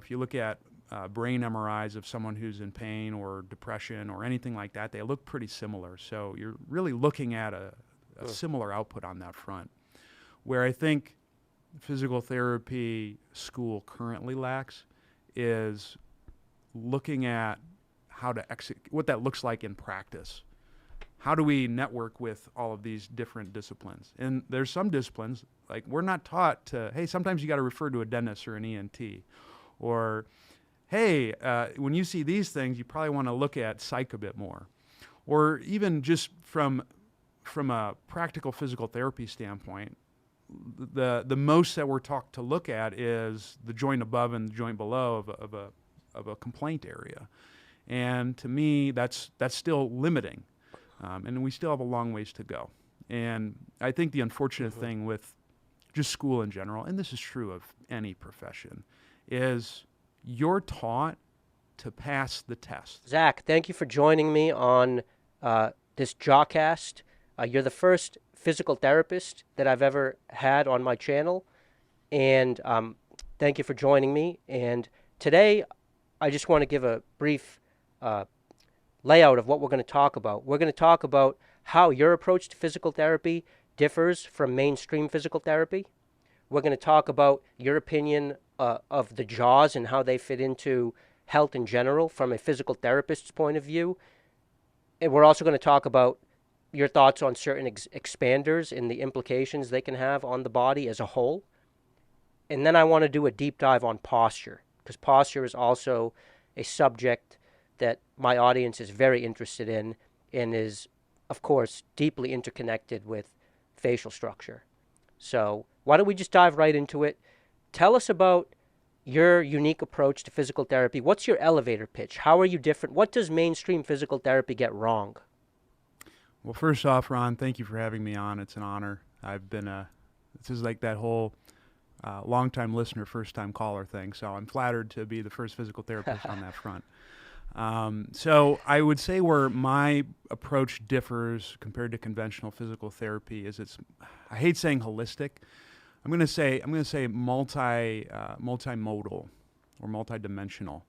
If you look at brain MRIs of someone who's in pain or depression or anything like that, they look pretty similar. So you're really looking at a similar output on that front. Where I think physical therapy school currently lacks is looking at how to what that looks like in practice. How do we network with all of these different disciplines? And there's some disciplines, like we're not taught to, hey, sometimes you got to refer to a dentist or an ENT. Or, hey, when you see these things, you probably want to look at psych a bit more. Or even just from a practical physical therapy standpoint, the most that we're taught to look at is the joint above and the joint below of a complaint area. And to me, that's still limiting. And we still have a long ways to go. And I think the unfortunate thing with just school in general, and this is true of any profession, is you're taught to pass the test. Zac, thank you for joining me on this JawCast. You're the first physical therapist that I've ever had on my channel, and thank you for joining me. And today, I just want to give a brief layout of what we're going to talk about. We're going to talk about how your approach to physical therapy differs from mainstream physical therapy. We're going to talk about your opinion of the jaws and how they fit into health in general from a physical therapist's point of view. And we're also going to talk about your thoughts on certain expanders and the implications they can have on the body as a whole. And then I want to do a deep dive on posture, because posture is also a subject that my audience is very interested in and is, of course, deeply interconnected with facial structure. So why don't we just dive right into it? Tell us about your unique approach to physical therapy. What's your elevator pitch? How are you different? What does mainstream physical therapy get wrong? Well, first off, Ron, thank you for having me on. It's an honor. This is like that whole long-time listener, first-time caller thing. So I'm flattered to be the first physical therapist on that front. So I would say where my approach differs compared to conventional physical therapy is I hate saying holistic. I'm going to say multimodal or multidimensional.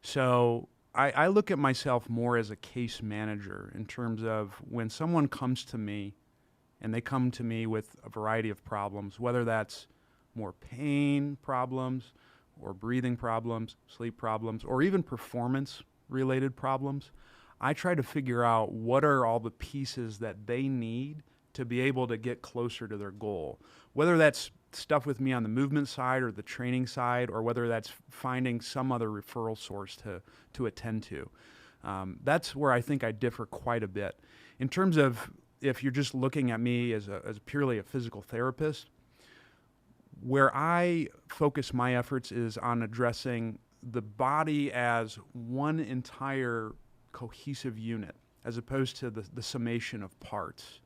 So I look at myself more as a case manager in terms of when someone comes to me and they come to me with a variety of problems, whether that's more pain problems or breathing problems, sleep problems, or even performance related problems. I try to figure out what are all the pieces that they need to be able to get closer to their goal. Whether that's stuff with me on the movement side or the training side, or whether that's finding some other referral source to attend to. That's where I think I differ quite a bit. In terms of if you're just looking at me as purely a physical therapist, where I focus my efforts is on addressing the body as one entire cohesive unit, as opposed to the summation of parts.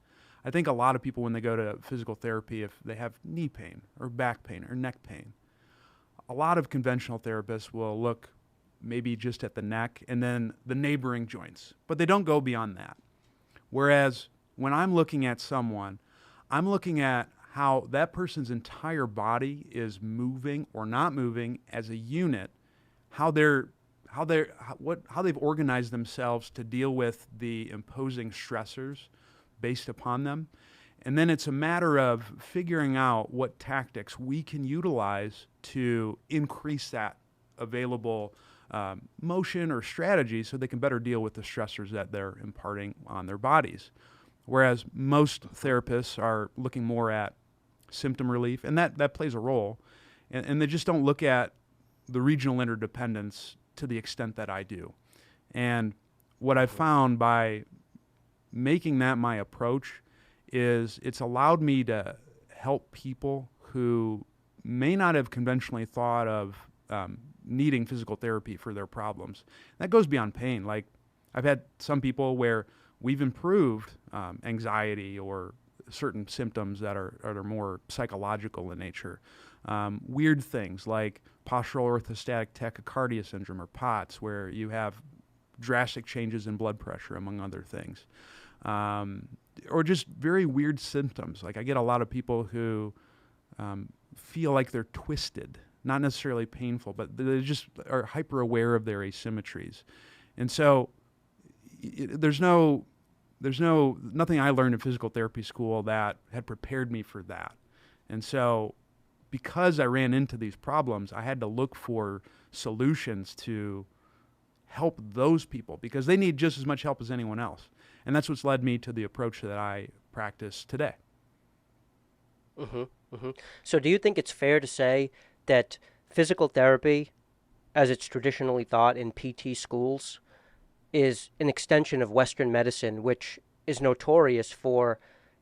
I think a lot of people, when they go to physical therapy, if they have knee pain or back pain or neck pain, a lot of conventional therapists will look maybe just at the neck and then the neighboring joints, but they don't go beyond that. Whereas when I'm looking at someone, I'm looking at how that person's entire body is moving or not moving as a unit, how they've organized themselves to deal with the imposing stressors based upon them. And then it's a matter of figuring out what tactics we can utilize to increase that available motion or strategy so they can better deal with the stressors that they're imparting on their bodies. Whereas most therapists are looking more at symptom relief, and that plays a role. And they just don't look at the regional interdependence to the extent that I do. And what I've found by making that my approach is it's allowed me to help people who may not have conventionally thought of needing physical therapy for their problems. That goes beyond pain. Like I've had some people where we've improved anxiety or certain symptoms that are more psychological in nature. Weird things like postural orthostatic tachycardia syndrome or POTS, where you have drastic changes in blood pressure, among other things. Or just very weird symptoms. Like I get a lot of people who feel like they're twisted not necessarily painful, but they just are hyper aware of their asymmetries. And so there's nothing I learned in physical therapy school that had prepared me for that. And so because I ran into these problems, I had to look for solutions to help those people because they need just as much help as anyone else. And that's what's led me to the approach that I practice today. Mm-hmm, mm-hmm. So do you think it's fair to say that physical therapy, as it's traditionally thought in PT schools, is an extension of Western medicine, which is notorious for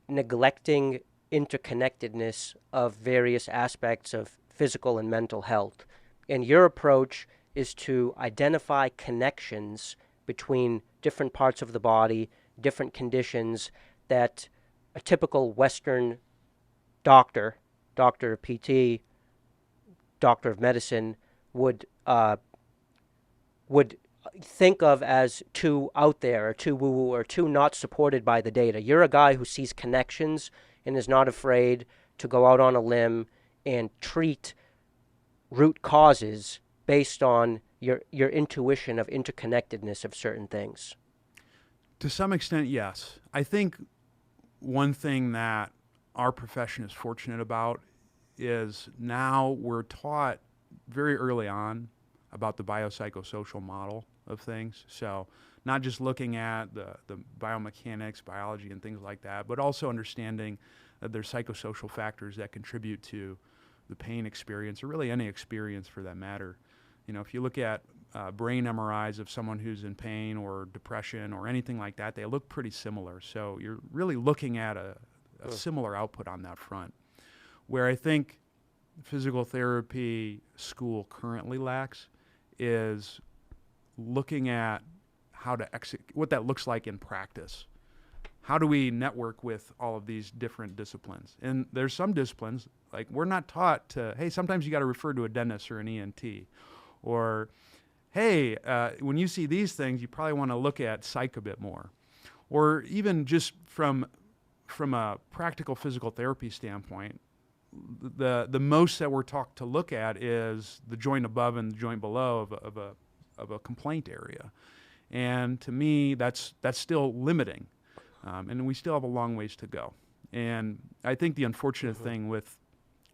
neglecting interconnectedness of various aspects of physical and mental health? And your approach is to identify connections between different parts of the body, different conditions that a typical Western doctor of PT, doctor of medicine, would think of as too out there or too woo-woo or too not supported by the data. You're a guy who sees connections and is not afraid to go out on a limb and treat root causes based on your intuition of interconnectedness of certain things. To some extent, yes. I think one thing that our profession is fortunate about is now we're taught very early on about the biopsychosocial model of things. So not just looking at the biomechanics, biology, and things like that, but also understanding that there's psychosocial factors that contribute to the pain experience, or really any experience for that matter. You know, if you look at brain MRIs of someone who's in pain or depression or anything like that, they look pretty similar. So you're really looking at a similar output on that front. Where I think physical therapy school currently lacks is looking at how to what that looks like in practice. How do we network with all of these different disciplines? And there's some disciplines, like we're not taught to, hey, sometimes you got to refer to a dentist or an ENT. Or, hey, when you see these things, you probably want to look at psych a bit more. Or even just from a practical physical therapy standpoint, the most that we're taught to look at is the joint above and the joint below of a complaint area. And to me, that's still limiting. And we still have a long ways to go. And I think the unfortunate thing with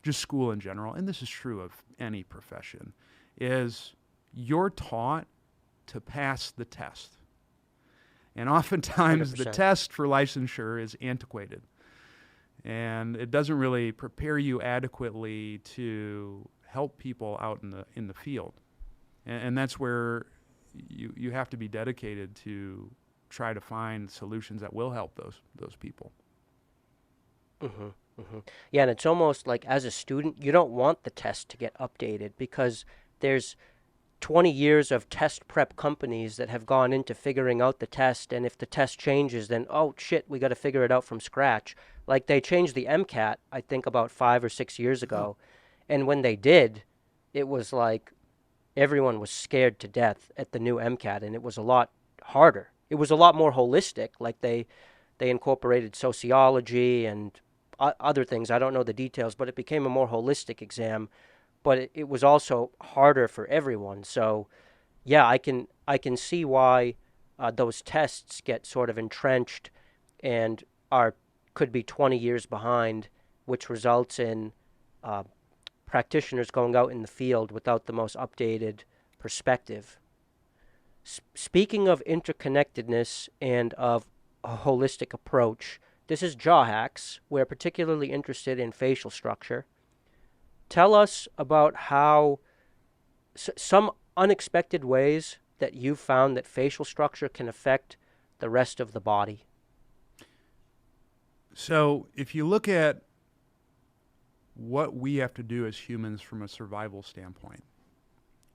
just school in general, and this is true of any profession, is you're taught to pass the test. And oftentimes 100%. the test for licensure is antiquated. And it doesn't really prepare you adequately to help people out in the field. And that's where you have to be dedicated to try to find solutions that will help those people. Mm-hmm, mm-hmm. Yeah, and it's almost like as a student, you don't want the test to get updated because there's 20 years of test prep companies that have gone into figuring out the test, and if the test changes, then, oh, shit, we got to figure it out from scratch. Like, they changed the MCAT, I think, about 5 or 6 years ago, and when they did, it was like everyone was scared to death at the new MCAT, and it was a lot harder. It was a lot more holistic, like they incorporated sociology and other things. I don't know the details, but it became a more holistic exam. But it was also harder for everyone. So, yeah, I can see why those tests get sort of entrenched and could be 20 years behind, which results in practitioners going out in the field without the most updated perspective. Speaking of interconnectedness and of a holistic approach, this is JawHacks. We're particularly interested in facial structure. Tell us about how some unexpected ways that you've found that facial structure can affect the rest of the body. So if you look at what we have to do as humans from a survival standpoint,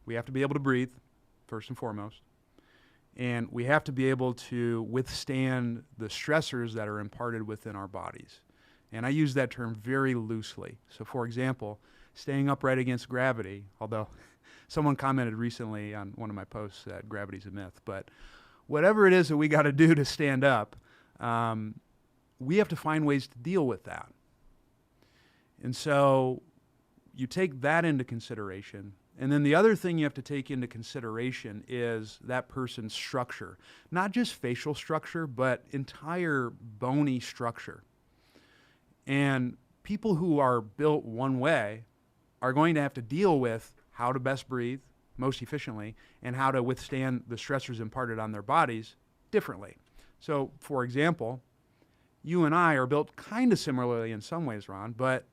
we have to be able to breathe, first and foremost. And we have to be able to withstand the stressors that are imparted within our bodies. And I use that term very loosely. So for example, staying upright against gravity, although someone commented recently on one of my posts that gravity's a myth, but whatever it is that we got to do to stand up, we have to find ways to deal with that. And so you take that into consideration. And then the other thing you have to take into consideration is that person's structure, not just facial structure, but entire bony structure. And people who are built one way are going to have to deal with how to best breathe most efficiently and how to withstand the stressors imparted on their bodies differently. So, for example, you and I are built kind of similarly in some ways, Ron, but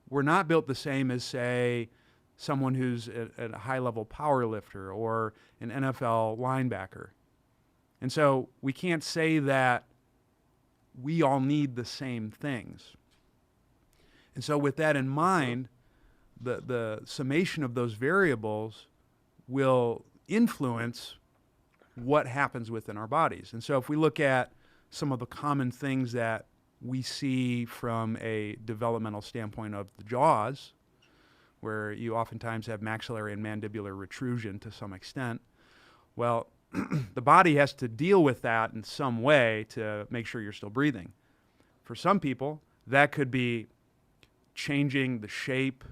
we're not built the same as, say, someone who's a high-level power lifter or an NFL linebacker. And so we can't say that we all need the same things. And so with that in mind, the summation of those variables will influence what happens within our bodies. And so if we look at some of the common things that we see from a developmental standpoint of the jaws, where you oftentimes have maxillary and mandibular retrusion to some extent, well, the body has to deal with that in some way to make sure you're still breathing. For some people, that could be changing the shape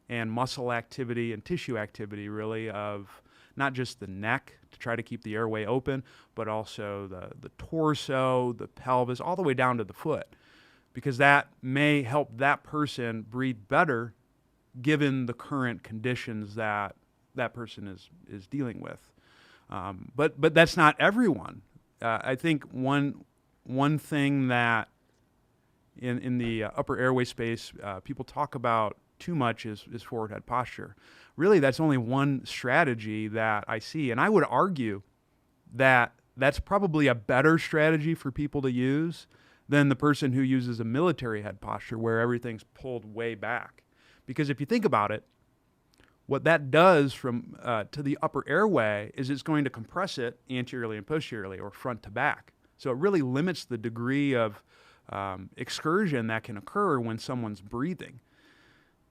and muscle activity and tissue activity, really, of not just the neck to try to keep the airway open, but also the torso, the pelvis, all the way down to the foot, because that may help that person breathe better given the current conditions that that person is dealing with. But that's not everyone. I think one thing that in the upper airway space people talk about too much is forward head posture. Really, that's only one strategy that I see, and I would argue that that's probably a better strategy for people to use than the person who uses a military head posture where everything's pulled way back. Because if you think about it, what that does from to the upper airway is it's going to compress it anteriorly and posteriorly, or front to back. So it really limits the degree of excursion that can occur when someone's breathing.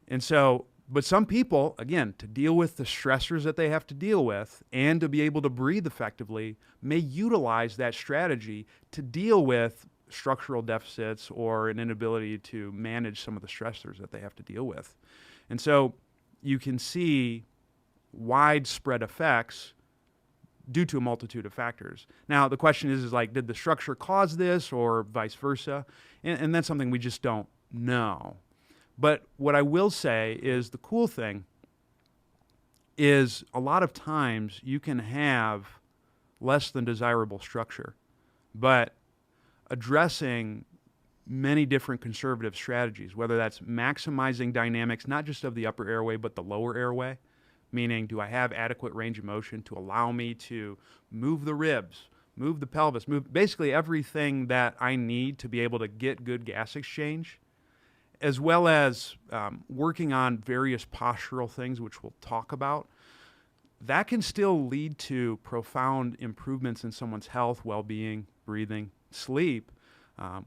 And so, but some people, again, to deal with the stressors that they have to deal with and to be able to breathe effectively, may utilize that strategy to deal with structural deficits or an inability to manage some of the stressors that they have to deal with. And so you can see widespread effects due to a multitude of factors. Now, the question is like, did the structure cause this or vice versa? And that's something we just don't know. But what I will say is the cool thing is a lot of times you can have less than desirable structure, but addressing many different conservative strategies, whether that's maximizing dynamics, not just of the upper airway, but the lower airway, meaning do I have adequate range of motion to allow me to move the ribs, move the pelvis, move basically everything that I need to be able to get good gas exchange, as well as working on various postural things, which we'll talk about. That can still lead to profound improvements in someone's health, well-being, breathing, sleep,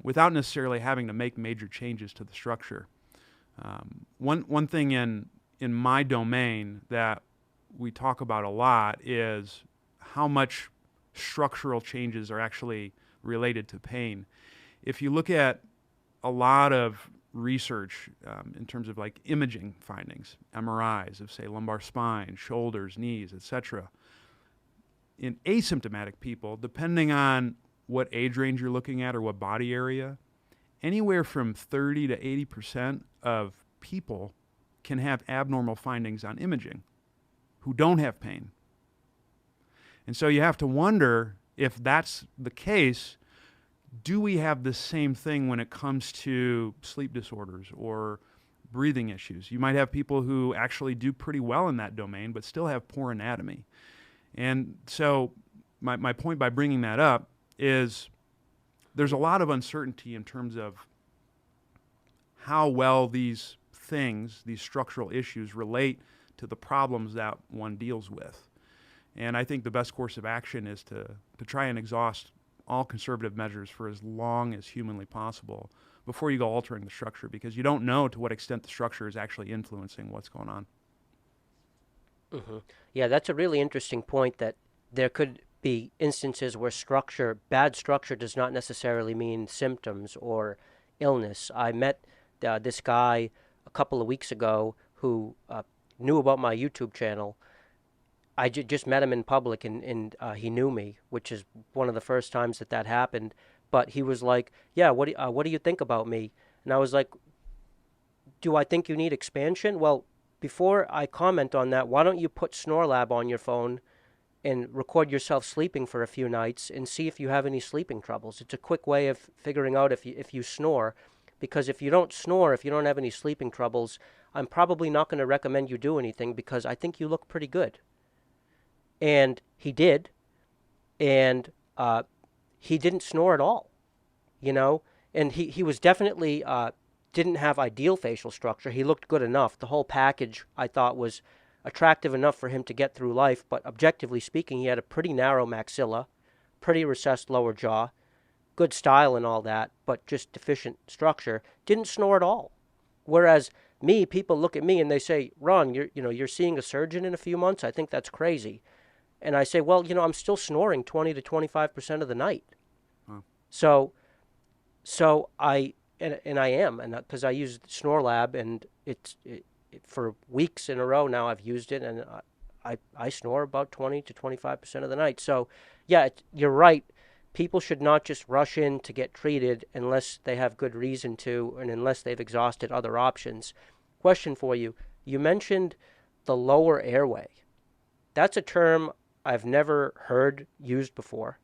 without necessarily having to make major changes to the structure. One thing in my domain that we talk about a lot is how much structural changes are actually related to pain. If you look at a lot of research in terms of like imaging findings, MRIs of, say, lumbar spine, shoulders, knees, etc., in asymptomatic people, depending on what age range you're looking at or what body area, anywhere from 30 to 80% of people can have abnormal findings on imaging who don't have pain. And so you have to wonder, if that's the case, do we have the same thing when it comes to sleep disorders or breathing issues? You might have people who actually do pretty well in that domain but still have poor anatomy. And so my point by bringing that up is there's a lot of uncertainty in terms of how well these things, these structural issues, relate to the problems that one deals with. And I think the best course of action is to try and exhaust all conservative measures for as long as humanly possible before you go altering the structure, because you don't know to what extent the structure is actually influencing what's going on. Mm-hmm. Yeah, that's a really interesting point, that there could be instances where bad structure does not necessarily mean symptoms or illness. I met this guy a couple of weeks ago who knew about my YouTube channel. I just met him in public, and he knew me, which is one of the first times that happened. But he was like, "Yeah, what do you think about me?" And I was like, "Do I think you need expansion?" Well, before I comment on that, why don't you put SnoreLab on your phone and record yourself sleeping for a few nights and see if you have any sleeping troubles? It's a quick way of figuring out if you snore, because if you don't snore, if you don't have any sleeping troubles, I'm probably not going to recommend you do anything because I think you look pretty good. And he did, and he didn't snore at all, you know. And he was definitely didn't have ideal facial structure. He looked good enough. The whole package I thought was attractive enough for him to get through life. But objectively speaking, he had a pretty narrow maxilla, pretty recessed lower jaw, good style and all that, but just deficient structure. Didn't snore at all. Whereas me, people look at me and they say, "Ron, you're seeing a surgeon in a few months. I think that's crazy." And I say, well, I'm still snoring 20 to 25% of the night. Huh. So I am, and because I use SnoreLab, and it for weeks in a row now I've used it, and I snore about 20 to 25% of the night. So yeah, you're right. People should not just rush in to get treated unless they have good reason to, and unless they've exhausted other options. Question for you: you mentioned the lower airway. That's a term I've never heard used before,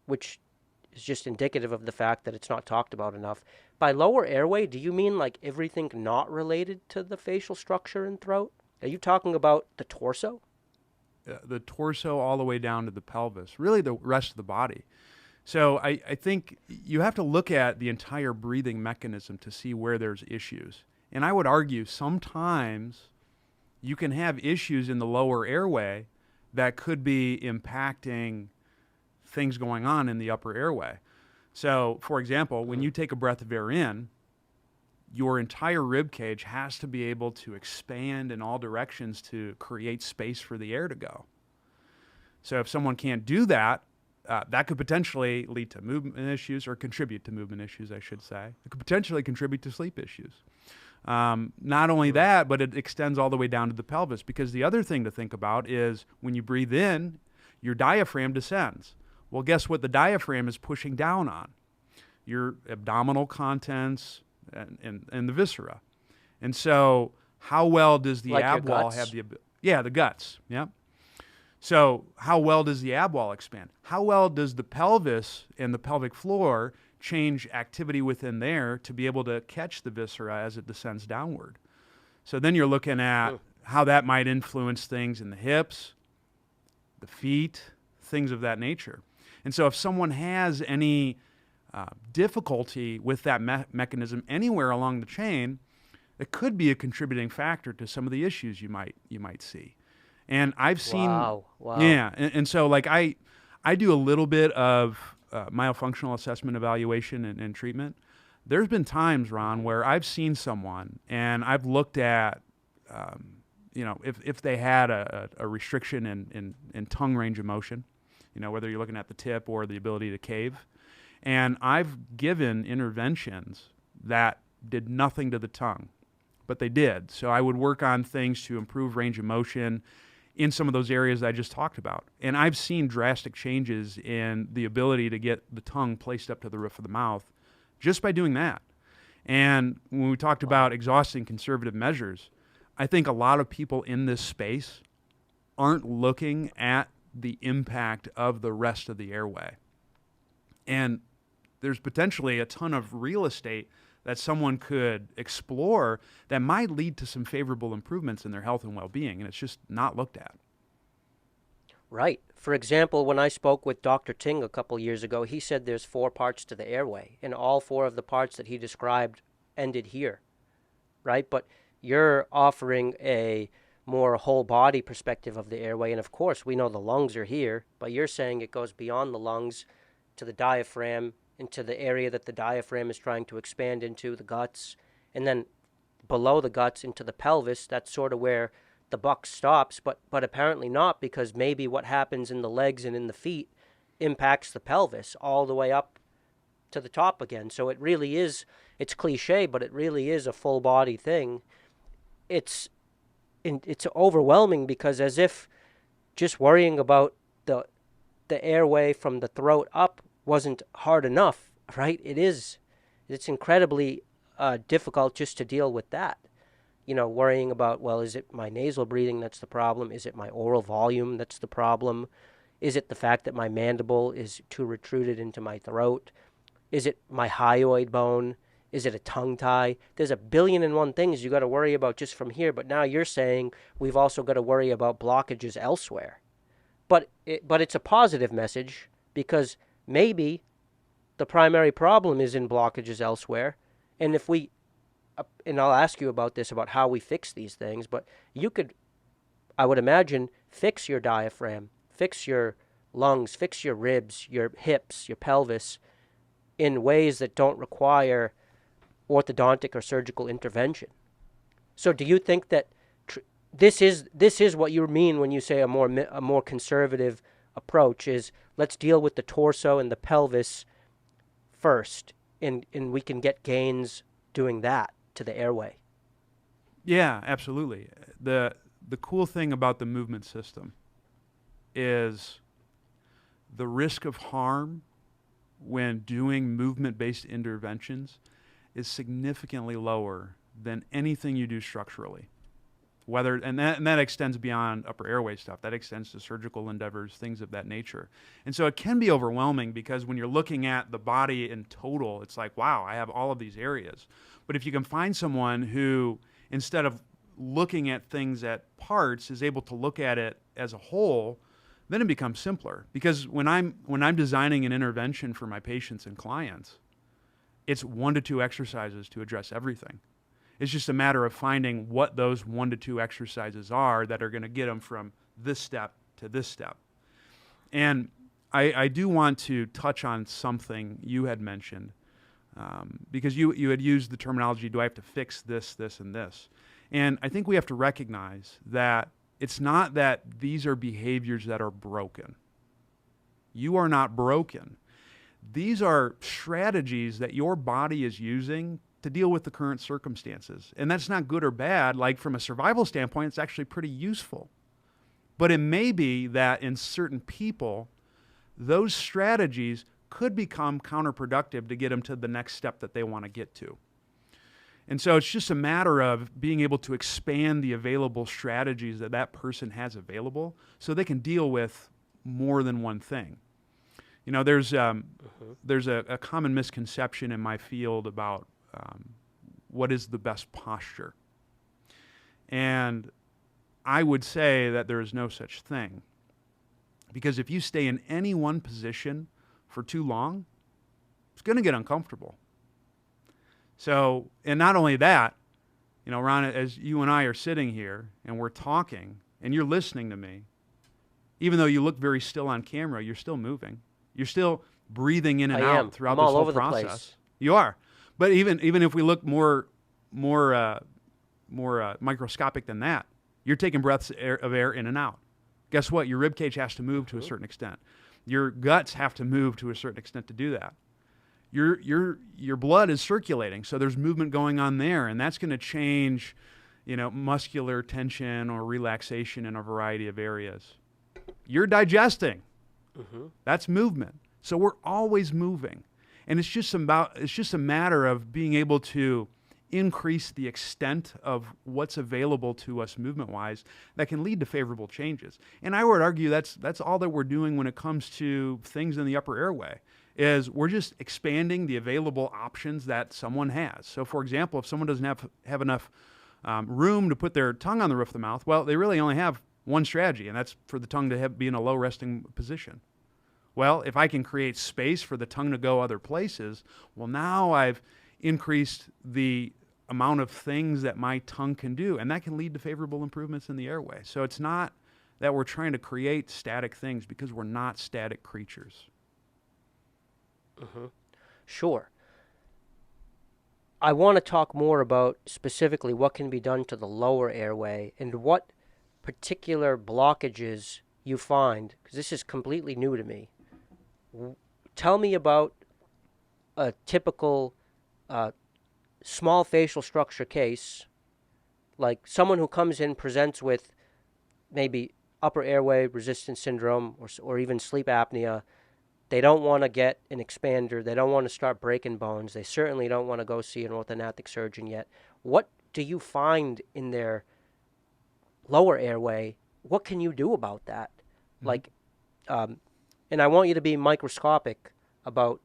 which is just indicative of the fact that it's not talked about enough. By lower airway, do you mean like everything not related to the facial structure and throat? Are you talking about the torso? The torso all the way down to the pelvis, really the rest of the body. So I think you have to look at the entire breathing mechanism to see where there's issues. And I would argue sometimes you can have issues in the lower airway that could be impacting things going on in the upper airway. So, for example, when you take a breath of air in, your entire rib cage has to be able to expand in all directions to create space for the air to go. So if someone can't do that, that could potentially lead to movement issues, or contribute to movement issues, I should say. It could potentially contribute to sleep issues. Not only that, but it extends all the way down to the pelvis, because the other thing to think about is when you breathe in, your diaphragm descends. Well, guess what the diaphragm is pushing down on? Your abdominal contents and the viscera. And so how well does the Like your ab wall guts? have the ability? Yeah, the guts. Yeah. So how well does the ab wall expand? How well does the pelvis and the pelvic floor change activity within there to be able to catch the viscera as it descends downward? So then you're looking at how that might influence things in the hips, the feet, things of that nature. And so if someone has any difficulty with that mechanism anywhere along the chain, it could be a contributing factor to some of the issues you might see. And I've seen, Wow. yeah, and so like I do a little bit of myofunctional assessment, evaluation, and treatment. There's been times, Ron, where I've seen someone and I've looked at, if they had a restriction in tongue range of motion, whether you're looking at the tip or the ability to cave. And I've given interventions that did nothing to the tongue, but they did. So I would work on things to improve range of motion in some of those areas that I just talked about. And I've seen drastic changes in the ability to get the tongue placed up to the roof of the mouth just by doing that. And when we talked about exhausting conservative measures, I think a lot of people in this space aren't looking at the impact of the rest of the airway. And there's potentially a ton of real estate that someone could explore that might lead to some favorable improvements in their health and well-being, and it's just not looked at. Right. For example, when I spoke with Dr. Ting a couple years ago, he said there's 4 parts to the airway, and all 4 of the parts that he described ended here, right? But you're offering a more whole body perspective of the airway, and of course we know the lungs are here, but you're saying it goes beyond the lungs to the diaphragm, into the area that the diaphragm is trying to expand into, the guts, and then below the guts into the pelvis. That's sort of where the buck stops, but apparently not, because maybe what happens in the legs and in the feet impacts the pelvis all the way up to the top again. So it really is, it's cliche, but it really is a full body thing. It's it's overwhelming, because as if just worrying about the airway from the throat up wasn't hard enough, right? It's incredibly difficult just to deal with that. Worrying about, well, is it my nasal breathing that's the problem? Is it my oral volume that's the problem? Is it the fact that my mandible is too retruded into my throat? Is it my hyoid bone? Is it a tongue tie? There's a billion and one things you got to worry about just from here. But now you're saying we've also got to worry about blockages elsewhere. But it's a positive message, because maybe the primary problem is in blockages elsewhere. And if we, and I'll ask you about this, about how we fix these things, but you could, I would imagine, fix your diaphragm, fix your lungs, fix your ribs, your hips, your pelvis in ways that don't require orthodontic or surgical intervention. So do you think that this is what you mean when you say a more conservative approach is, let's deal with the torso and the pelvis first, and we can get gains doing that to the airway? Yeah, absolutely. The cool thing about the movement system is the risk of harm when doing movement-based interventions is significantly lower than anything you do structurally. And that extends beyond upper airway stuff. That extends to surgical endeavors, things of that nature. And so it can be overwhelming, because when you're looking at the body in total, it's like, wow, I have all of these areas. But if you can find someone who, instead of looking at things at parts, is able to look at it as a whole, then it becomes simpler. Because when I'm designing an intervention for my patients and clients, it's 1 to 2 exercises to address everything. It's just a matter of finding what those 1 to 2 exercises are that are going to get them from this step to this step. And I do want to touch on something you had mentioned, because you had used the terminology, do I have to fix this, this, and this? And I think we have to recognize that it's not that these are behaviors that are broken. You are not broken. These are strategies that your body is using to deal with the current circumstances. And that's not good or bad. Like, from a survival standpoint, it's actually pretty useful. But it may be that in certain people, those strategies could become counterproductive to get them to the next step that they want to get to. And so it's just a matter of being able to expand the available strategies that that person has available so they can deal with more than one thing. There's a common misconception in my field about what is the best posture. And I would say that there is no such thing. Because if you stay in any one position for too long, it's going to get uncomfortable. So, and not only that, Ron, as you and I are sitting here and we're talking and you're listening to me, even though you look very still on camera, you're still moving. You're still breathing in and out throughout this whole process. You are. But even if we look more microscopic than that, you're taking breaths of air in and out. Guess what? Your ribcage has to move to a certain extent. Your guts have to move to a certain extent to do that. Your blood is circulating, so there's movement going on there, and that's going to change, muscular tension or relaxation in a variety of areas. You're digesting. That's movement. So we're always moving. And it's just a matter of being able to increase the extent of what's available to us movement-wise that can lead to favorable changes. And I would argue that's all that we're doing when it comes to things in the upper airway, is we're just expanding the available options that someone has. So, for example, if someone doesn't have enough room to put their tongue on the roof of the mouth, well, they really only have one strategy, and that's for the tongue to be in a low resting position. Well, if I can create space for the tongue to go other places, well, now I've increased the amount of things that my tongue can do, and that can lead to favorable improvements in the airway. So it's not that we're trying to create static things, because we're not static creatures. Sure. I want to talk more about specifically what can be done to the lower airway and what particular blockages you find, because this is completely new to me. Tell me about a typical small facial structure case like someone who comes in presents with maybe upper airway resistance syndrome or even sleep apnea. They don't want to get an expander. They don't want to start breaking bones. They certainly don't want to go see an orthodontic surgeon yet. What do you find in their lower airway? What can you do about that? Mhm. Like, and I want you to be microscopic about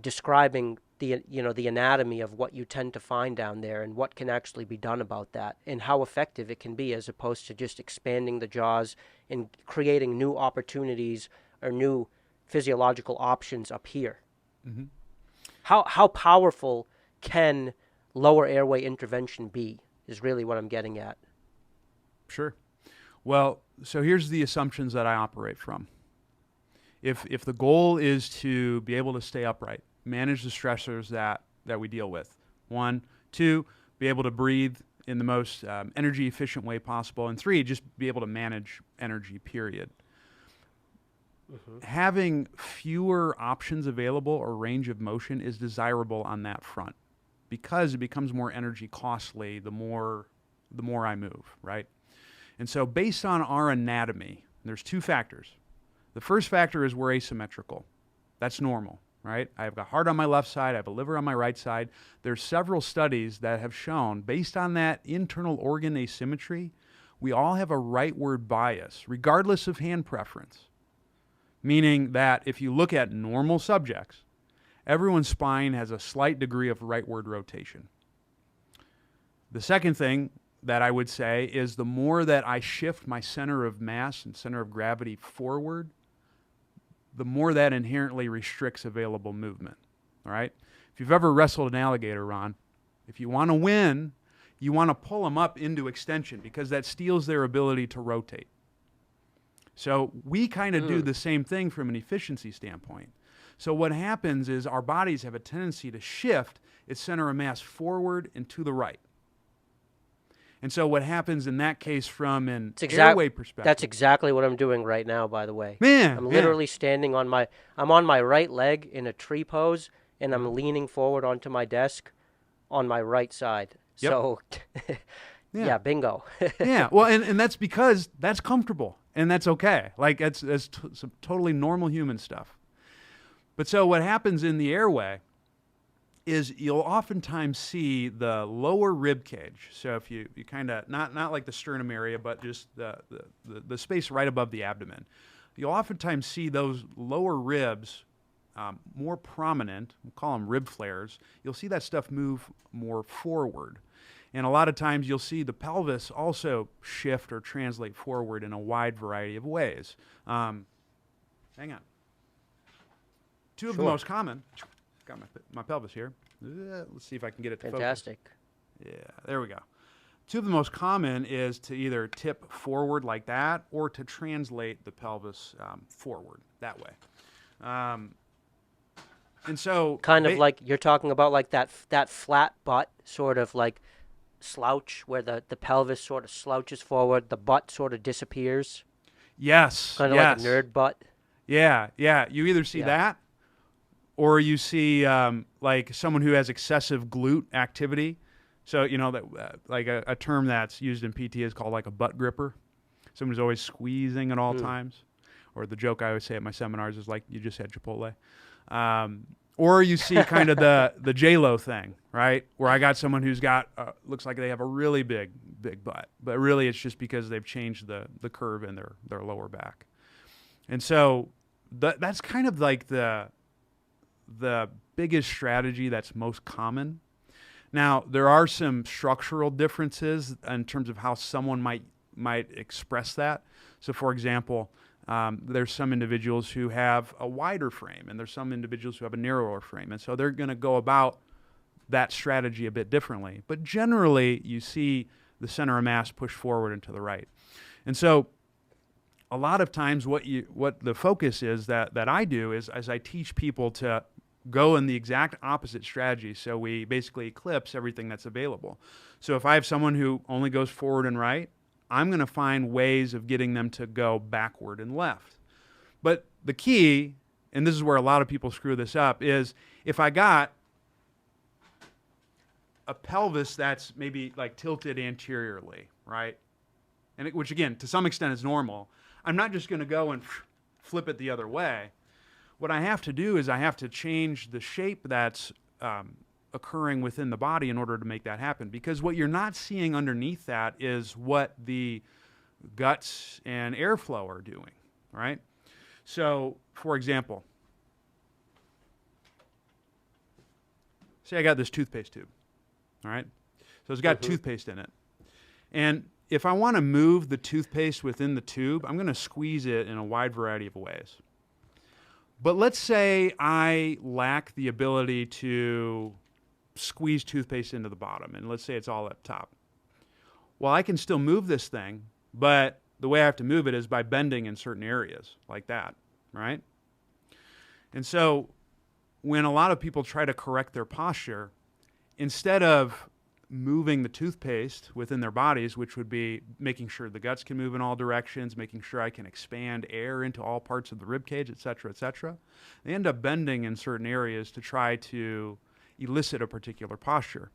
describing the anatomy of what you tend to find down there and what can actually be done about that and how effective it can be, as opposed to just expanding the jaws and creating new opportunities or new physiological options up here. Mhm. How powerful can lower airway intervention be is really what I'm getting at. Sure. Well, so here's the assumptions that I operate from. If the goal is to be able to stay upright, manage the stressors that we deal with, one, two, be able to breathe in the most energy efficient way possible, and three, just be able to manage energy, period. Having fewer options available or range of motion is desirable on that front because it becomes more energy costly the more I move, right? And so based on our anatomy, there's two factors. The first factor is we're asymmetrical. That's normal, right? I've got heart on my left side, I have a liver on my right side. There's several studies that have shown, based on that internal organ asymmetry, we all have a rightward bias, regardless of hand preference. Meaning that if you look at normal subjects, everyone's spine has a slight degree of rightward rotation. The second thing that I would say is the more that I shift my center of mass and center of gravity forward, the more that inherently restricts available movement. All right? If you've ever wrestled an alligator, Ron, if you want to win, you want to pull them up into extension because that steals their ability to rotate. So we kind of do the same thing from an efficiency standpoint. So what happens is our bodies have a tendency to shift its center of mass forward and to the right. And so what happens in that case from an airway perspective... That's exactly what I'm doing right now, by the way. Man, I'm literally standing on I'm on my right leg in a tree pose, and I'm leaning forward onto my desk on my right side. Yep. So, Yeah. bingo. Yeah, well, and that's because that's comfortable, and that's okay. Like, that's some totally normal human stuff. But so what happens in the airway is you'll oftentimes see the lower rib cage. So if you kind of, not like the sternum area, but just the space right above the abdomen, you'll oftentimes see those lower ribs more prominent. We'll call them rib flares. You'll see that stuff move more forward. And a lot of times you'll see the pelvis also shift or translate forward in a wide variety of ways. Hang on. Two of the most common, got my pelvis here. Let's see if I can get it to focus. Fantastic. Yeah, there we go. Two of the most common is to either tip forward like that or to translate the pelvis forward that way. And so... Kind of like you're talking about, like that flat butt, sort of like slouch, where the pelvis sort of slouches forward, the butt sort of disappears. Yes. Kind of like a nerd butt. Yeah. You either see that, or you see like someone who has excessive glute activity. So, you know, that like a term that's used in PT is called like a butt gripper. Someone who's always squeezing at all times. Or the joke I always say at my seminars is like, you just had Chipotle. Or you see kind of the J-Lo thing, right? Where I got someone who's got, looks like they have a really big butt. But really it's just because they've changed the curve in their lower back. And so that's kind of like the biggest strategy that's most common. Now, there are some structural differences in terms of how someone might express that. So, for example, there's some individuals who have a wider frame, and there's some individuals who have a narrower frame. And so they're going to go about that strategy a bit differently. But generally, you see the center of mass push forward and to the right. And so a lot of times what the focus is that I do is as I teach people to go in the exact opposite strategy. So we basically eclipse everything that's available. So if I have someone who only goes forward and right, I'm going to find ways of getting them to go backward and left. But the key, and this is where a lot of people screw this up, is if I got a pelvis that's maybe like tilted anteriorly, right? And which again, to some extent is normal. I'm not just going to go and flip it the other way. What I have to do is I have to change the shape that's occurring within the body in order to make that happen. Because what you're not seeing underneath that is what the guts and airflow are doing, right? So, for example, say I got this toothpaste tube, all right? So it's got toothpaste in it. And if I want to move the toothpaste within the tube, I'm going to squeeze it in a wide variety of ways. But let's say I lack the ability to squeeze toothpaste into the bottom, and let's say it's all up top. Well, I can still move this thing, but the way I have to move it is by bending in certain areas, like that, right? And so when a lot of people try to correct their posture, instead of moving the toothpaste within their bodies, which would be making sure the guts can move in all directions, making sure I can expand air into all parts of the ribcage, et cetera, they end up bending in certain areas to try to elicit a particular posture.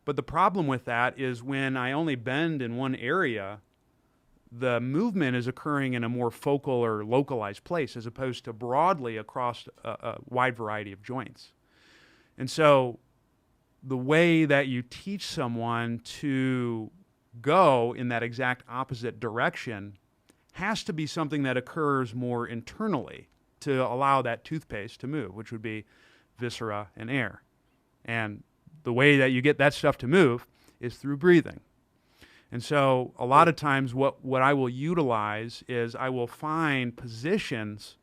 But the problem with that is when I only bend in one area, the movement is occurring in a more focal or localized place as opposed to broadly across a wide variety of joints. And so the way that you teach someone to go in that exact opposite direction has to be something that occurs more internally to allow that toothpaste to move, which would be viscera and air. And the way that you get that stuff to move is through breathing. And so a lot of times what I will utilize is I will find positions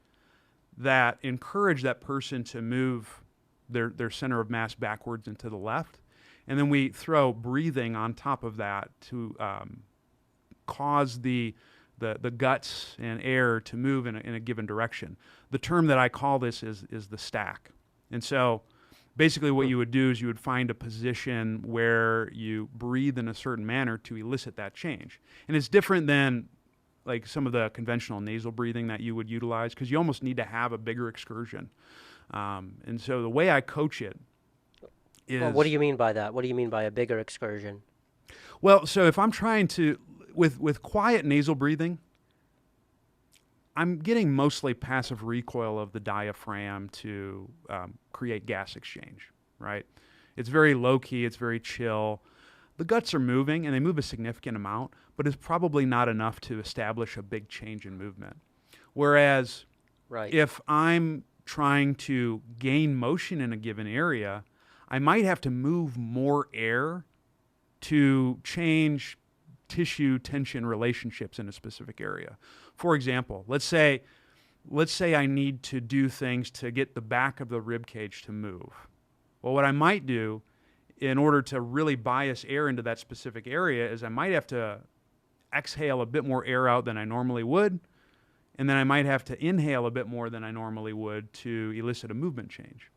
that encourage that person to move their center of mass backwards and to the left. And then we throw breathing on top of that to cause the guts and air to move in a given direction. The term that I call this is the stack. And so basically what you would do is you would find a position where you breathe in a certain manner to elicit that change. And it's different than like some of the conventional nasal breathing that you would utilize because you almost need to have a bigger excursion. And so the way I coach it is... Well, what do you mean by that? What do you mean by a bigger excursion? Well, so if I'm trying to, with quiet nasal breathing, I'm getting mostly passive recoil of the diaphragm to create gas exchange, right? It's very low-key, it's very chill. The guts are moving, and they move a significant amount, but it's probably not enough to establish a big change in movement. Whereas if I'm trying to gain motion in a given area, I might have to move more air to change tissue tension relationships in a specific area. For example, let's say I need to do things to get the back of the rib cage to move. Well, what I might do in order to really bias air into that specific area is I might have to exhale a bit more air out than I normally would, and then I might have to inhale a bit more than I normally would to elicit a movement change.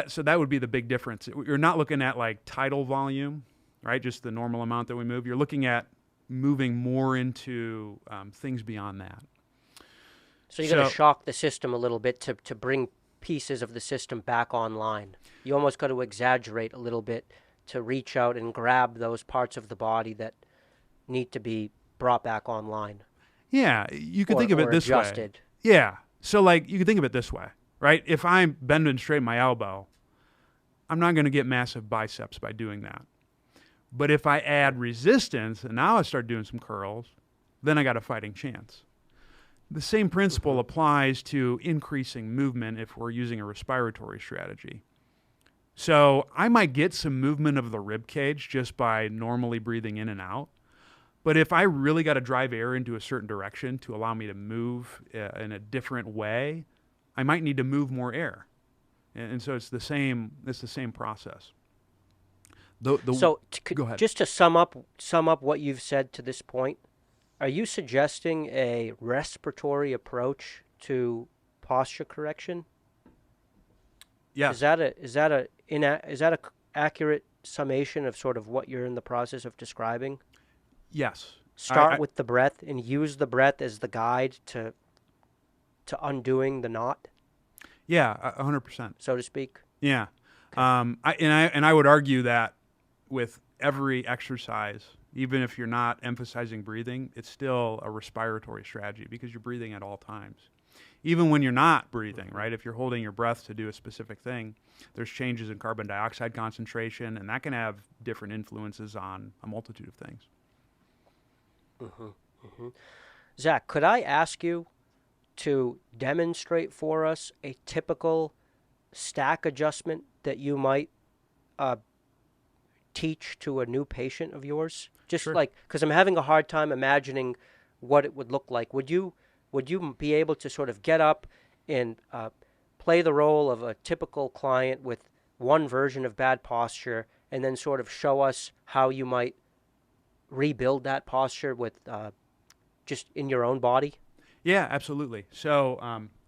So that would be the big difference. You're not looking at like tidal volume, right? Just the normal amount that we move. You're looking at moving more into things beyond that. So you're going to shock the system a little bit to bring pieces of the system back online. You almost got to exaggerate a little bit to reach out and grab those parts of the body that need to be brought back online. Yeah, you could think of it this way. Yeah, so like you could think of it this way, right? If I'm bending straight my elbow, I'm not going to get massive biceps by doing that. But if I add resistance and now I start doing some curls, then I got a fighting chance. The same principle applies to increasing movement if we're using a respiratory strategy. So I might get some movement of the rib cage just by normally breathing in and out. But if I really got to drive air into a certain direction to allow me to move in a different way, I might need to move more air. And so it's the same process. Go ahead. Just to sum up what you've said to this point, are you suggesting a respiratory approach to posture correction? Yes. Is that a accurate summation of sort of what you're in the process of describing? Yes. Start with the breath and use the breath as the guide to undoing the knot. Yeah, 100%. So to speak. Yeah. I would argue that with every exercise, even if you're not emphasizing breathing, it's still a respiratory strategy because you're breathing at all times. Even when you're not breathing, right? If you're holding your breath to do a specific thing, there's changes in carbon dioxide concentration, and that can have different influences on a multitude of things. Zac, could I ask you to demonstrate for us a typical stack adjustment that you might teach to a new patient of yours? Just Sure. like, because I'm having a hard time imagining what it would look like. Would you be able to sort of get up and play the role of a typical client with one version of bad posture, and then sort of show us how you might rebuild that posture with just in your own body? Yeah, absolutely. So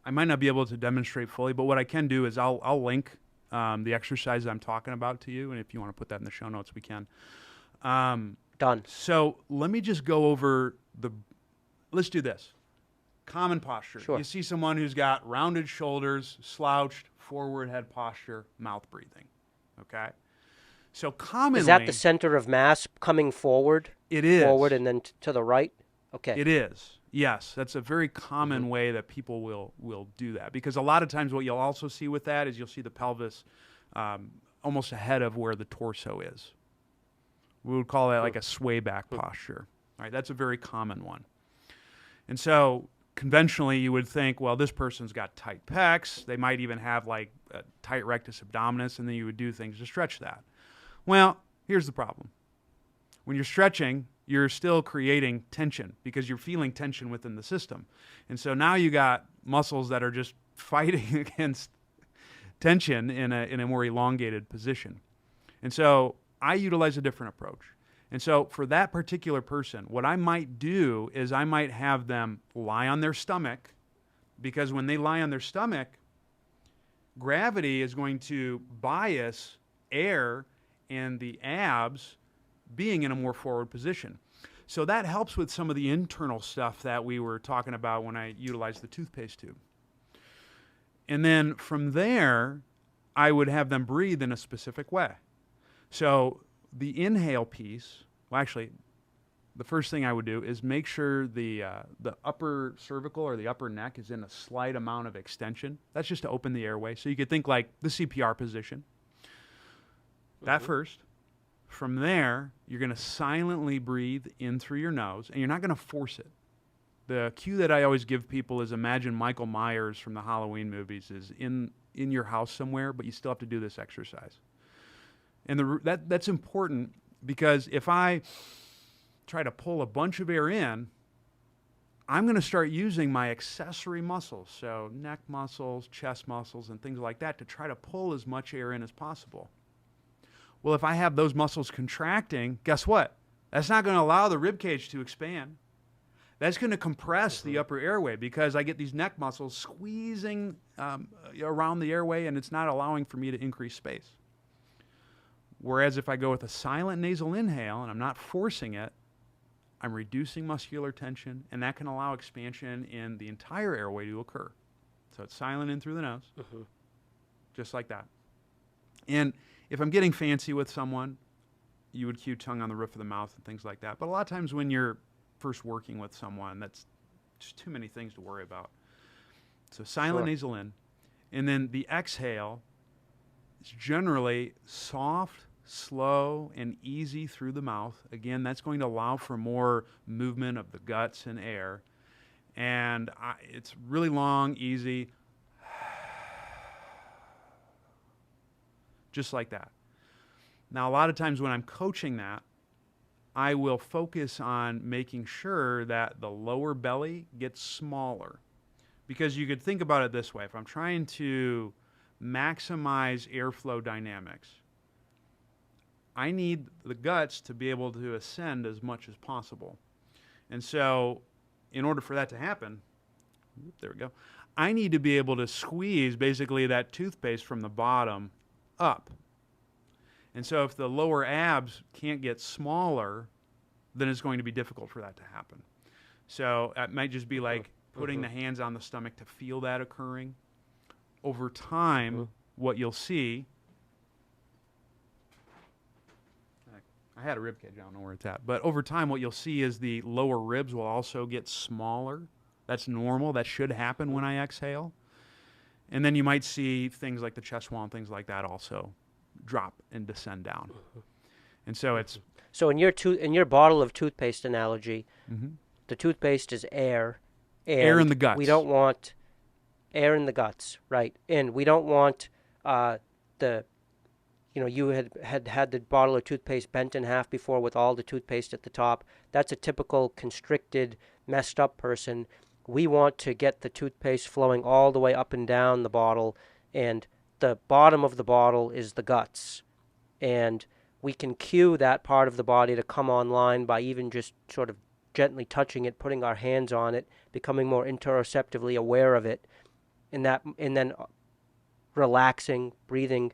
I might not be able to demonstrate fully, but what I can do is I'll link the exercise I'm talking about to you, and if you want to put that in the show notes, we can. Done. So let me just go over let's do this. Common posture. Sure. You see someone who's got rounded shoulders, slouched, forward head posture, mouth breathing. Okay? So commonly... Is that the center of mass coming forward? It is. Forward and then to the right? Okay. It is. Yes, that's a very common way that people will do that. Because a lot of times what you'll also see with that is you'll see the pelvis almost ahead of where the torso is. We would call that like a sway back posture. All right, that's a very common one. And so conventionally you would think, well, this person's got tight pecs. They might even have like a tight rectus abdominis, and then you would do things to stretch that. Well, here's the problem. When you're stretching, you're still creating tension because you're feeling tension within the system. And so now you got muscles that are just fighting against tension in a more elongated position. And so I utilize a different approach. And so for that particular person, what I might do is I might have them lie on their stomach, because when they lie on their stomach, gravity is going to bias air and the abs being in a more forward position. So that helps with some of the internal stuff that we were talking about when I utilized the toothpaste tube. And then from there, I would have them breathe in a specific way. So the inhale piece, well, actually, the first thing I would do is make sure the upper cervical or the upper neck is in a slight amount of extension. That's just to open the airway. So you could think like the CPR position. That first. From there, you're going to silently breathe in through your nose, and you're not going to force it. The cue that I always give people is imagine Michael Myers from the Halloween movies is in your house somewhere, but you still have to do this exercise. And that's important because if I try to pull a bunch of air in, I'm going to start using my accessory muscles, so neck muscles, chest muscles, and things like that to try to pull as much air in as possible. Well, if I have those muscles contracting, guess what? That's not going to allow the ribcage to expand. That's going to compress the upper airway because I get these neck muscles squeezing around the airway, and it's not allowing for me to increase space. Whereas if I go with a silent nasal inhale and I'm not forcing it, I'm reducing muscular tension, and that can allow expansion in the entire airway to occur. So it's silent in through the nose, just like that. And if I'm getting fancy with someone, you would cue tongue on the roof of the mouth and things like that. But a lot of times when you're first working with someone, that's just too many things to worry about. So silent nasal in. And then the exhale is generally soft, slow, and easy through the mouth. Again, that's going to allow for more movement of the guts and air. And it's really long, easy. Just like that. Now, a lot of times when I'm coaching that, I will focus on making sure that the lower belly gets smaller. Because you could think about it this way. If I'm trying to maximize airflow dynamics, I need the guts to be able to ascend as much as possible. And so in order for that to happen, there we go, I need to be able to squeeze basically that toothpaste from the bottom up. And so if the lower abs can't get smaller, then it's going to be difficult for that to happen. So it might just be like putting the hands on the stomach to feel that occurring. Over time, what you'll see I had a rib cage. I don't know where it's at. But over time, what you'll see is the lower ribs will also get smaller. That's normal. That should happen when I exhale. And then you might see things like the chest wall and things like that also drop and descend down. And so it's So in your bottle of toothpaste analogy, mhm. the toothpaste is air, and Air in the guts. we don't want air in the guts, right? And we don't want the you had the bottle of toothpaste bent in half before with all the toothpaste at the top. That's a typical constricted, messed up person. We want to get the toothpaste flowing all the way up and down the bottle, and the bottom of the bottle is the guts. And we can cue that part of the body to come online by even just sort of gently touching it, putting our hands on it, becoming more interoceptively aware of it, and then relaxing, breathing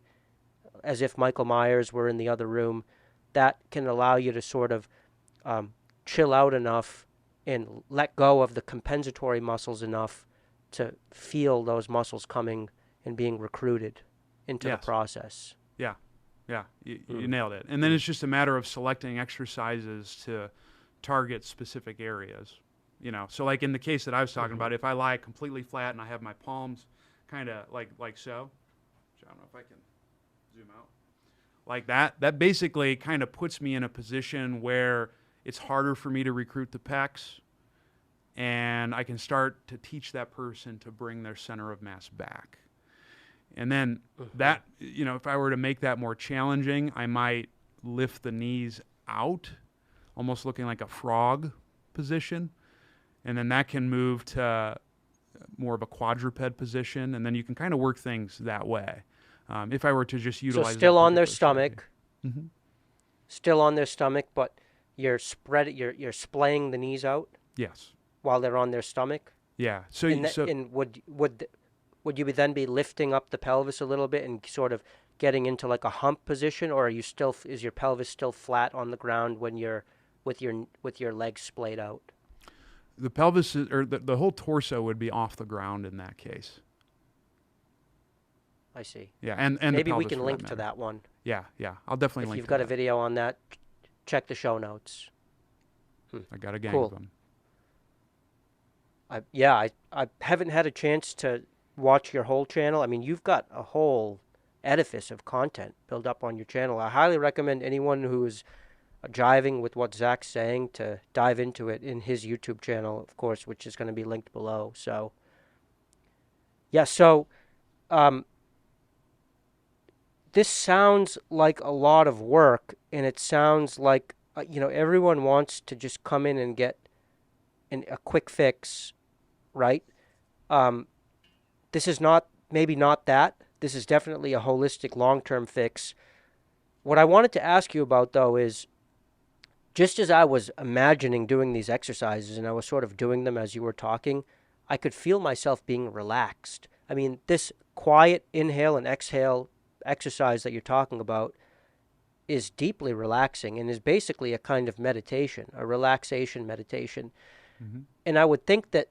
as if Michael Myers were in the other room. That can allow you to sort of chill out enough and let go of the compensatory muscles enough to feel those muscles coming and being recruited into the process. Yeah. Yeah, you nailed it. And then it's just a matter of selecting exercises to target specific areas. So like in the case that I was talking about, if I lie completely flat and I have my palms kind of like so, which I don't know if I can zoom out, like that basically kind of puts me in a position where it's harder for me to recruit the pecs, and I can start to teach that person to bring their center of mass back. And then that, if I were to make that more challenging, I might lift the knees out, almost looking like a frog position. And then that can move to more of a quadruped position. And then you can kind of work things that way. If I were to just utilize So still on their strategy. stomach, still on their stomach, but you're splaying the knees out Yes. while they're on their stomach. Yeah. And would you then be lifting up the pelvis a little bit and sort of getting into like a hump position, or is your pelvis still flat on the ground when you're with your legs splayed out? The pelvis or the whole torso would be off the ground in that case. I see. Yeah, and maybe the we pelvis can for link that to matter. that one. Yeah, I'll definitely If link you've to got that. a video on that, check the show notes. I got a gang Cool. of them. I haven't had a chance to watch your whole channel. I mean, you've got a whole edifice of content built up on your channel. I highly recommend anyone who's jiving with what Zac's saying to dive into it in his YouTube channel, of course, which is going to be linked below. So, yeah, this sounds like a lot of work, and it sounds like, everyone wants to just come in and get a quick fix, right? This is maybe not that. This is definitely a holistic long-term fix. What I wanted to ask you about, though, is just as I was imagining doing these exercises and I was sort of doing them as you were talking, I could feel myself being relaxed. I mean, this quiet inhale and exhale exercise that you're talking about is deeply relaxing and is basically a kind of meditation, a relaxation meditation. Mm-hmm. And I would think that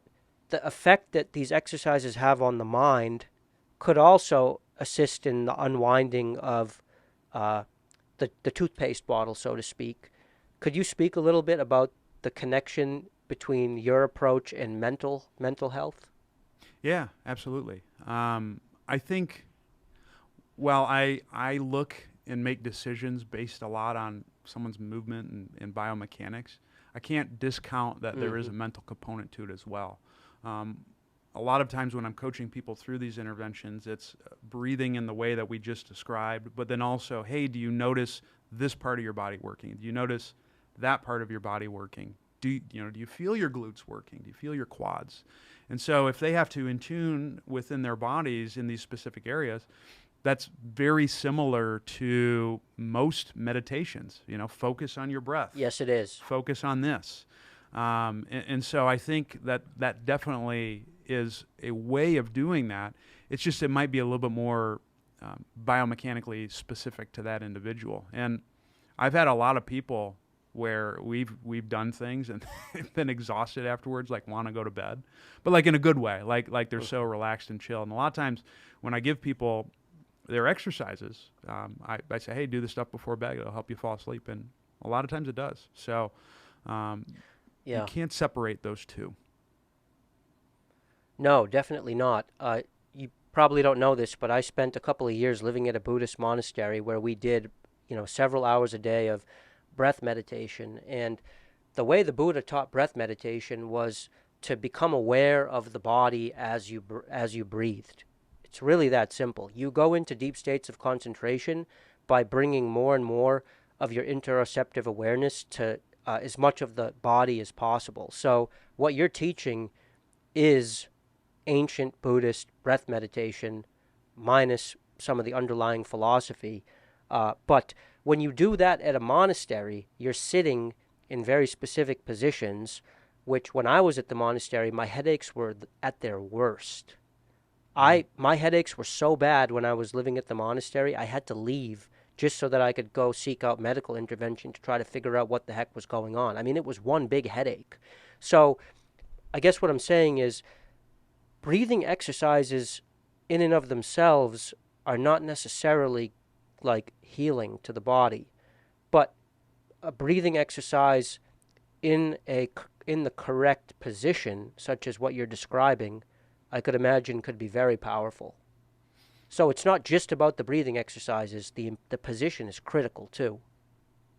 the effect that these exercises have on the mind could also assist in the unwinding of the toothpaste bottle, so to speak. Could you speak a little bit about the connection between your approach and mental health? Yeah, absolutely. I think, well, I look and make decisions based a lot on someone's movement and biomechanics. I can't discount that there is a mental component to it as well. A lot of times when I'm coaching people through these interventions, it's breathing in the way that we just described, but then also, hey, do you notice this part of your body working? Do you notice that part of your body working? Do you feel your glutes working? Do you feel your quads? And so if they have to in-tune within their bodies in these specific areas, that's very similar to most meditations. Focus on your breath. Yes, it is. Focus on this. And so I think that definitely is a way of doing that. It's just it might be a little bit more biomechanically specific to that individual. And I've had a lot of people where we've done things and been exhausted afterwards, like want to go to bed, but like in a good way, like they're so relaxed and chill. And a lot of times when I give people their exercises, I say, hey, do this stuff before bed. It'll help you fall asleep. And A lot of times it does. So you Yeah. can't separate those two. No, definitely not. You probably don't know this, but I spent a couple of years living at a Buddhist monastery where we did, several hours a day of breath meditation. And the way the Buddha taught breath meditation was to become aware of the body as you breathed. It's really that simple. You go into deep states of concentration by bringing more and more of your interoceptive awareness to as much of the body as possible. So what you're teaching is ancient Buddhist breath meditation minus some of the underlying philosophy. But when you do that at a monastery, you're sitting in very specific positions, which when I was at the monastery, my headaches were at their worst. My headaches were so bad when I was living at the monastery, I had to leave just so that I could go seek out medical intervention to try to figure out what the heck was going on. I mean, it was one big headache. So I guess what I'm saying is breathing exercises in and of themselves are not necessarily like healing to the body, but a breathing exercise in the correct position, such as what you're describing, I could imagine could be very powerful. So it's not just about the breathing exercises. The position is critical too.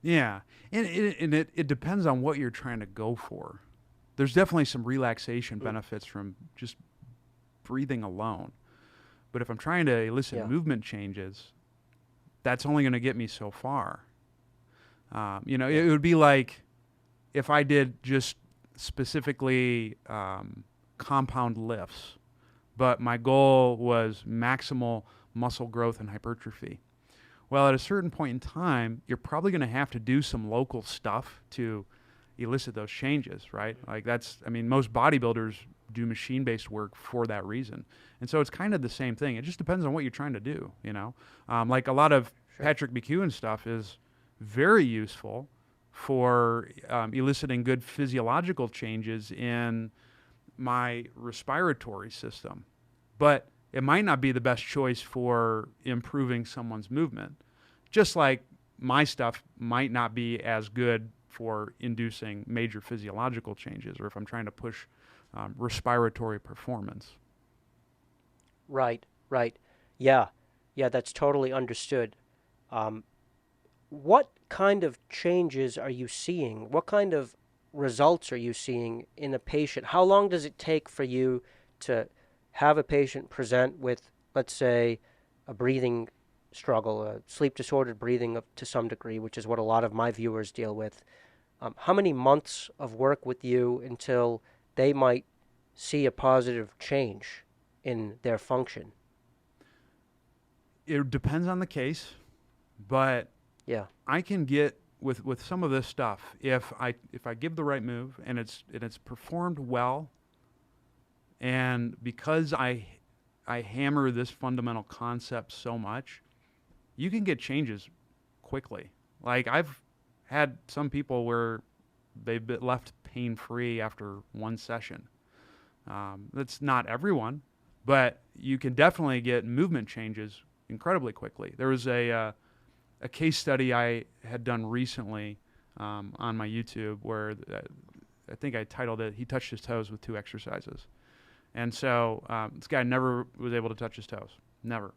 Yeah, and it depends on what you're trying to go for. There's definitely some relaxation benefits from just breathing alone. But if I'm trying to elicit Yeah. movement changes, that's only going to get me so far. Yeah. It would be like if I did just specifically compound lifts, but my goal was maximal muscle growth and hypertrophy. Well, at a certain point in time, you're probably going to have to do some local stuff to elicit those changes, right? Like most bodybuilders do machine-based work for that reason. And so it's kind of the same thing. It just depends on what you're trying to do, Like a lot of Sure. Patrick McEwen stuff is very useful for eliciting good physiological changes in my respiratory system. But it might not be the best choice for improving someone's movement. Just like my stuff might not be as good for inducing major physiological changes or if I'm trying to push respiratory performance. Right. Right. Yeah. Yeah. That's totally understood. Um, what kind of changes are you seeing? What kind of results are you seeing in a patient? How long does it take for you to have a patient present with, let's say, a breathing struggle, a sleep disordered breathing to some degree, which is what a lot of my viewers deal with? How many months of work with you until they might see a positive change in their function? It depends on the case, but Yeah. I can get with some of this stuff if I give the right move and it's performed well, and because I hammer this fundamental concept so much, you can get changes quickly. Like I've had some people where they've been left pain free after one session. That's not everyone, but you can definitely get movement changes incredibly quickly. There was a case study I had done recently on my YouTube where I think I titled it, "He touched his toes with 2 exercises." And so this guy never was able to touch his toes. Never.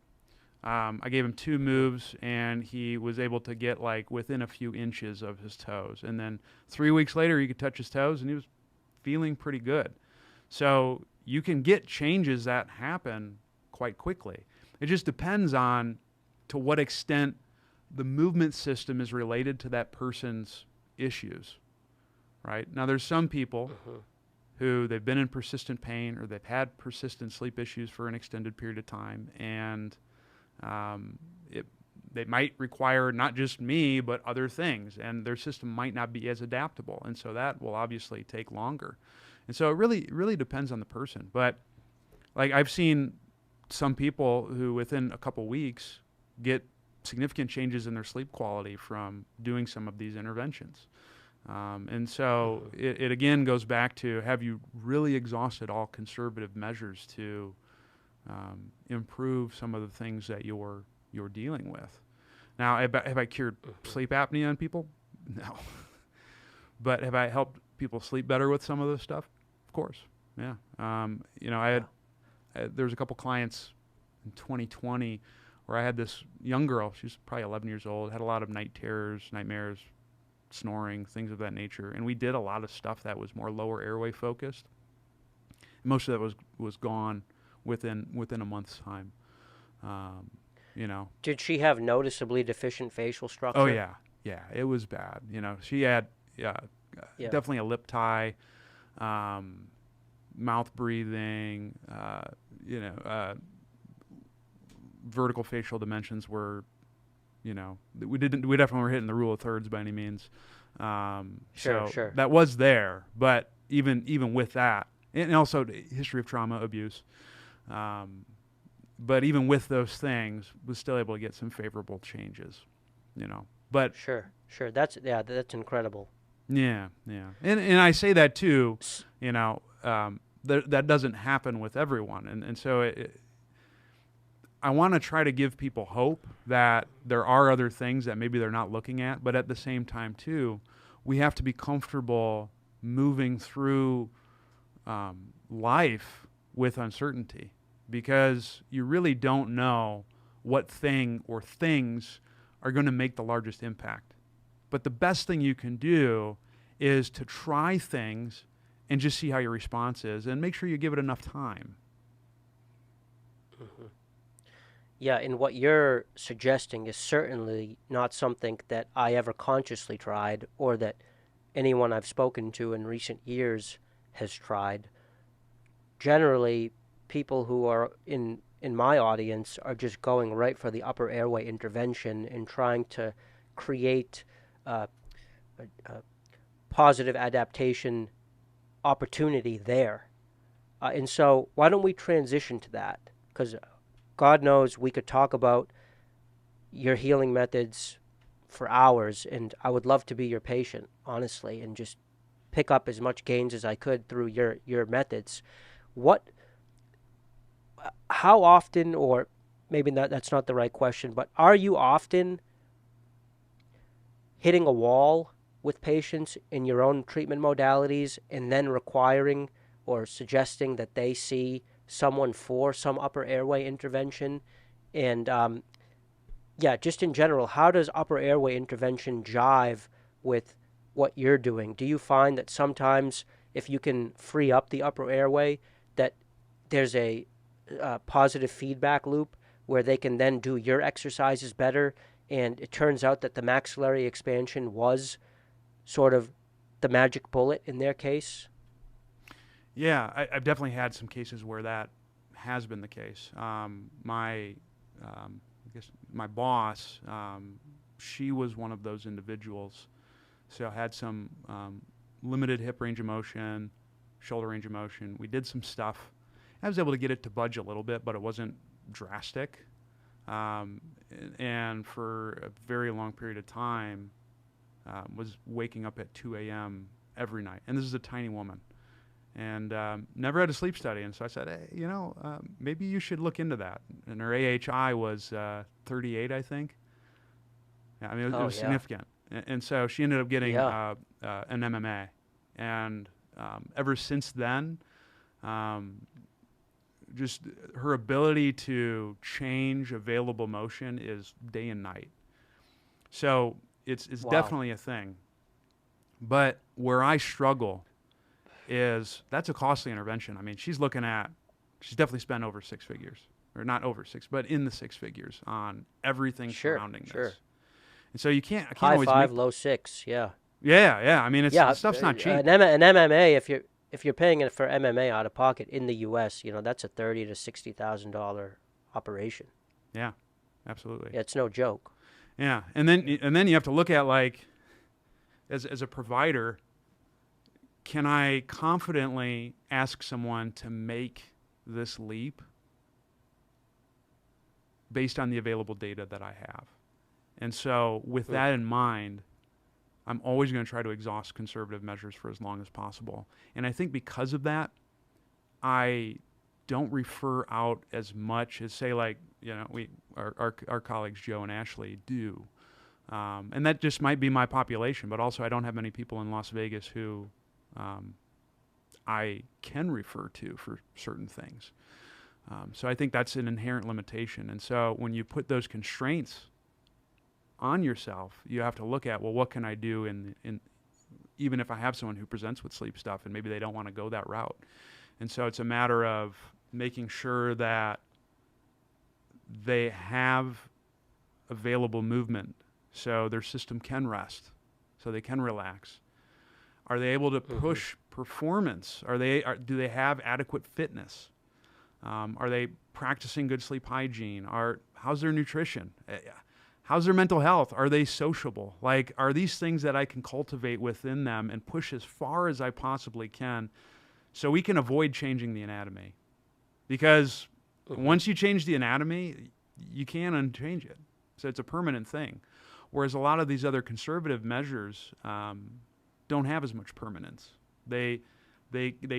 I gave him 2 moves, and he was able to get like within a few inches of his toes. And then 3 weeks later, he could touch his toes, and he was feeling pretty good. So you can get changes that happen quite quickly. It just depends on to what extent the movement system is related to that person's issues, right? Now, there's some people who they've been in persistent pain or they've had persistent sleep issues for an extended period of time, and they might require not just me, but other things, and their system might not be as adaptable, and so that will obviously take longer. And so it really depends on the person. But like I've seen some people who within a couple weeks get significant changes in their sleep quality from doing some of these interventions. And so it again goes back to, have you really exhausted all conservative measures to improve some of the things that you're dealing with? Now, have I cured sleep apnea in people? No. But have I helped people sleep better with some of this stuff? Of course. Yeah. There was a couple clients in 2020 where I had this young girl. She was probably 11 years old, had a lot of night terrors, nightmares, snoring, things of that nature. And we did a lot of stuff that was more lower airway focused. Most of that was gone within a month's time. Did she have noticeably deficient facial structure? Oh yeah, it was bad. She had Yeah. definitely a lip tie, mouth breathing. Vertical facial dimensions were, we definitely were hitting the rule of thirds by any means. Sure. That was there, but even with that, and also the history of trauma, abuse. But even with those things, was still able to get some favorable changes, But Sure. That's incredible. yeah. And I say that too, that doesn't happen with everyone. And so I want to try to give people hope that there are other things that maybe they're not looking at, but at the same time too, we have to be comfortable moving through life with uncertainty, because you really don't know what thing or things are going to make the largest impact. But the best thing you can do is to try things and just see how your response is, and make sure you give it enough time. Mm-hmm. Yeah, and what you're suggesting is certainly not something that I ever consciously tried, or that anyone I've spoken to in recent years has tried. Generally, people who are in my audience are just going right for the upper airway intervention and trying to create a positive adaptation opportunity there. And so why don't we transition to that? Because God knows we could talk about your healing methods for hours, and I would love to be your patient, honestly, and just pick up as much gains as I could through your methods. How often, or maybe that's not the right question, but are you often hitting a wall with patients in your own treatment modalities and then requiring or suggesting that they see someone for some upper airway intervention? And just in general, how does upper airway intervention jive with what you're doing? Do you find that sometimes if you can free up the upper airway, that there's a positive feedback loop where they can then do your exercises better, and it turns out that the maxillary expansion was sort of the magic bullet in their case? Yeah, I've definitely had some cases where that has been the case. I guess my boss, she was one of those individuals. So I had some limited hip range of motion, shoulder range of motion. We did some stuff. I was able to get it to budge a little bit, but it wasn't drastic. And for a very long period of time, was waking up at 2 a.m. every night. And this is a tiny woman. And never had a sleep study. And so I said, hey, maybe you should look into that. And her AHI was 38, I think. Yeah, I mean, it was significant. And so she ended up getting an MMA. And ever since then, just her ability to change available motion is day and night. So it's definitely a thing. But where I struggle is that's a costly intervention. I mean, she's definitely spent over 6 figures, or not over 6, but in the 6 figures on everything surrounding this. And so I can't high always five, low 6. Yeah. I mean, the stuff's not cheap. An MMA, if you're paying it for MMA out of pocket in the U.S., that's a $30,000 to $60,000 operation. Yeah, absolutely. Yeah, it's no joke. Yeah, and then you have to look at, like, as a provider, can I confidently ask someone to make this leap based on the available data that I have? And so with that in mind, I'm always going to try to exhaust conservative measures for as long as possible. And I think because of that, I don't refer out as much as, say, like, our colleagues Joe and Ashley do. And that just might be my population, but also I don't have many people in Las Vegas who I can refer to for certain things. So I think that's an inherent limitation. And so when you put those constraints on yourself, you have to look at, well, what can I do in even if I have someone who presents with sleep stuff and maybe they don't want to go that route. And so it's a matter of making sure that they have available movement so their system can rest, so they can relax. Are they able to push performance? Do they have adequate fitness? Are they practicing good sleep hygiene? How's their nutrition? How's their mental health? Are they sociable? Like, are these things that I can cultivate within them and push as far as I possibly can so we can avoid changing the anatomy? Because once you change the anatomy, you can't unchange it. So it's a permanent thing. Whereas a lot of these other conservative measures don't have as much permanence. They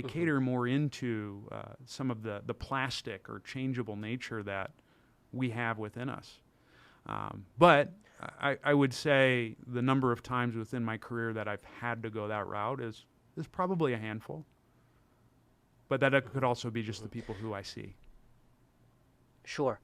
cater more into some of the plastic or changeable nature that we have within us. But I would say the number of times within my career that I've had to go that route is probably a handful. But that could also be just the people who I see. Sure.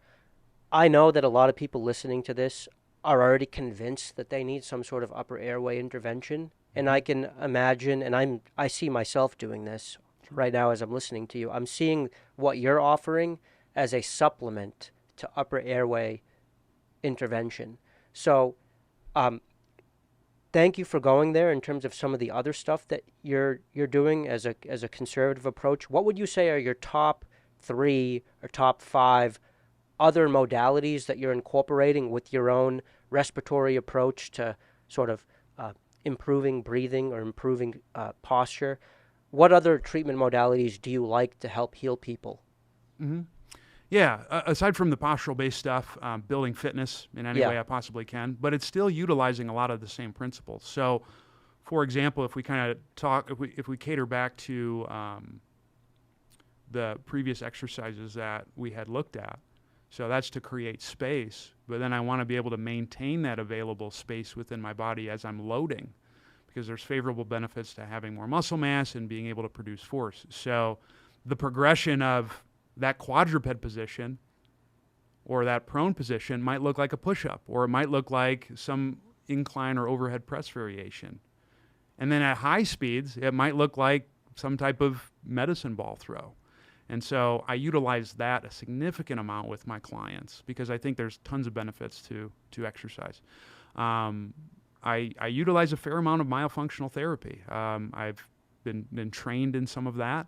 I know that a lot of people listening to this are already convinced that they need some sort of upper airway intervention. And I can imagine, and I see myself doing this right now as I'm listening to you. I'm seeing what you're offering as a supplement to upper airway intervention. So, thank you for going there in terms of some of the other stuff that you're doing as a conservative approach. What would you say are your top 3 or top 5 other modalities that you're incorporating with your own respiratory approach to sort of improving breathing or improving posture? What other treatment modalities do you like to help heal people? Mm-hmm. Yeah, aside from the postural-based stuff, building fitness in any way I possibly can, but it's still utilizing a lot of the same principles. So, for example, if we kind of talk, if we cater back to the previous exercises that we had looked at, so that's to create space, but then I want to be able to maintain that available space within my body as I'm loading, because there's favorable benefits to having more muscle mass and being able to produce force. So the progression of that quadruped position or that prone position might look like a push-up, or it might look like some incline or overhead press variation. And then at high speeds, it might look like some type of medicine ball throw. And so I utilize that a significant amount with my clients because I think there's tons of benefits to exercise. I utilize a fair amount of myofunctional therapy. I've been trained in some of that.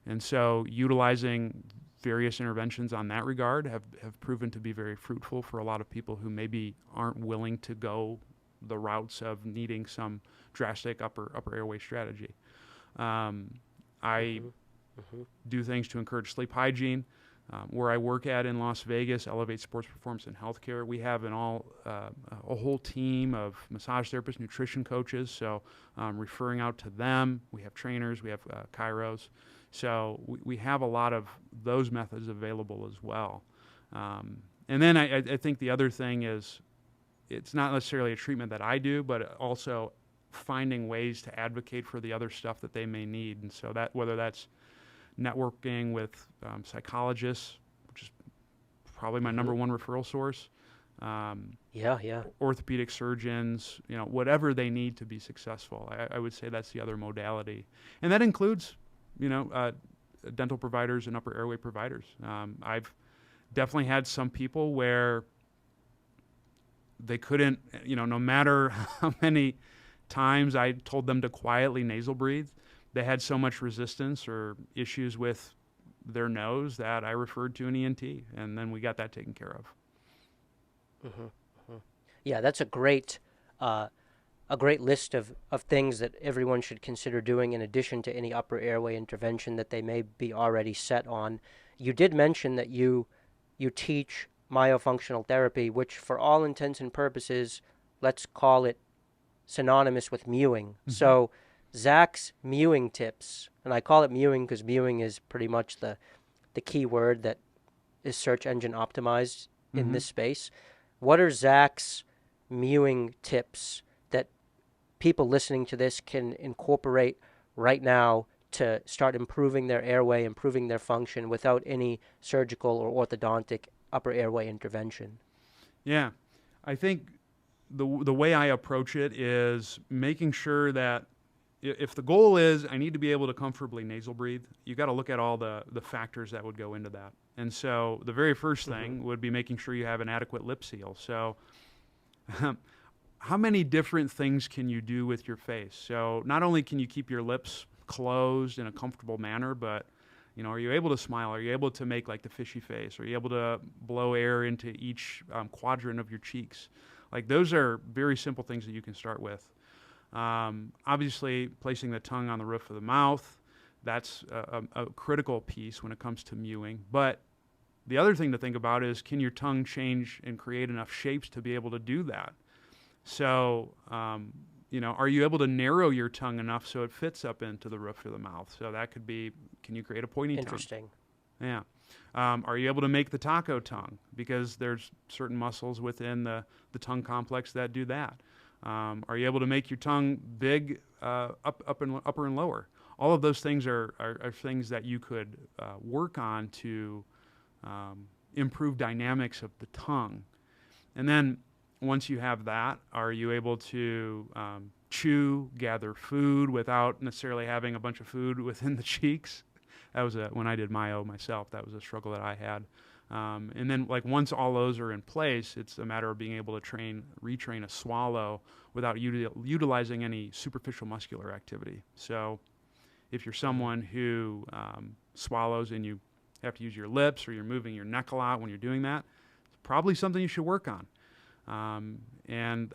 And so utilizing various interventions on that regard have proven to be very fruitful for a lot of people who maybe aren't willing to go the routes of needing some drastic upper airway strategy. I do things to encourage sleep hygiene. Where I work at in Las Vegas, Elevate Sports Performance and Healthcare, we have a whole team of massage therapists, nutrition coaches, so referring out to them. We have trainers, we have chiros. So we have a lot of those methods available as well. And then I think the other thing is it's not necessarily a treatment that I do, but also finding ways to advocate for the other stuff that they may need. And so that whether that's networking with psychologists, which is probably my number one referral source. Orthopedic surgeons, whatever they need to be successful. I would say that's the other modality. And that includes, dental providers and upper airway providers. I've definitely had some people where they couldn't, no matter how many times I told them to quietly nasal breathe, they had so much resistance or issues with their nose that I referred to an ENT, and then we got that taken care of. Yeah, that's a great list of things that everyone should consider doing in addition to any upper airway intervention that they may be already set on. You did mention that you teach myofunctional therapy, which for all intents and purposes, let's call it synonymous with mewing. So Zac's mewing tips, and I call it mewing because mewing is pretty much the key word that is search engine optimized in this space. What are Zac's mewing tips that people listening to this can incorporate right now to start improving their airway, improving their function without any surgical or orthodontic upper airway intervention? Yeah, I think the way I approach it is making sure that if the goal is I need to be able to comfortably nasal breathe, you got to look at all the factors that would go into that. And so the very first thing would be making sure you have an adequate lip seal. So how many different things can you do with your face? So not only can you keep your lips closed in a comfortable manner, but are you able to smile? Are you able to make like the fishy face? Are you able to blow air into each quadrant of your cheeks? Like those are very simple things that you can start with. Obviously, placing the tongue on the roof of the mouth, that's a critical piece when it comes to mewing. But the other thing to think about is, can your tongue change and create enough shapes to be able to do that? So, are you able to narrow your tongue enough so it fits up into the roof of the mouth? So that could be, can you create a pointy tongue? Interesting. Yeah. Are you able to make the taco tongue? Because there's certain muscles within the tongue complex that do that. Are you able to make your tongue big, upper and lower? All of those things are things that you could work on to improve dynamics of the tongue. And then once you have that, are you able to chew, gather food without necessarily having a bunch of food within the cheeks? That was when I did myo myself, that was a struggle that I had. And then like once all those are in place, it's a matter of being able to retrain a swallow without utilizing any superficial muscular activity. So if you're someone who swallows and you have to use your lips or you're moving your neck a lot when you're doing that, it's probably something you should work on. And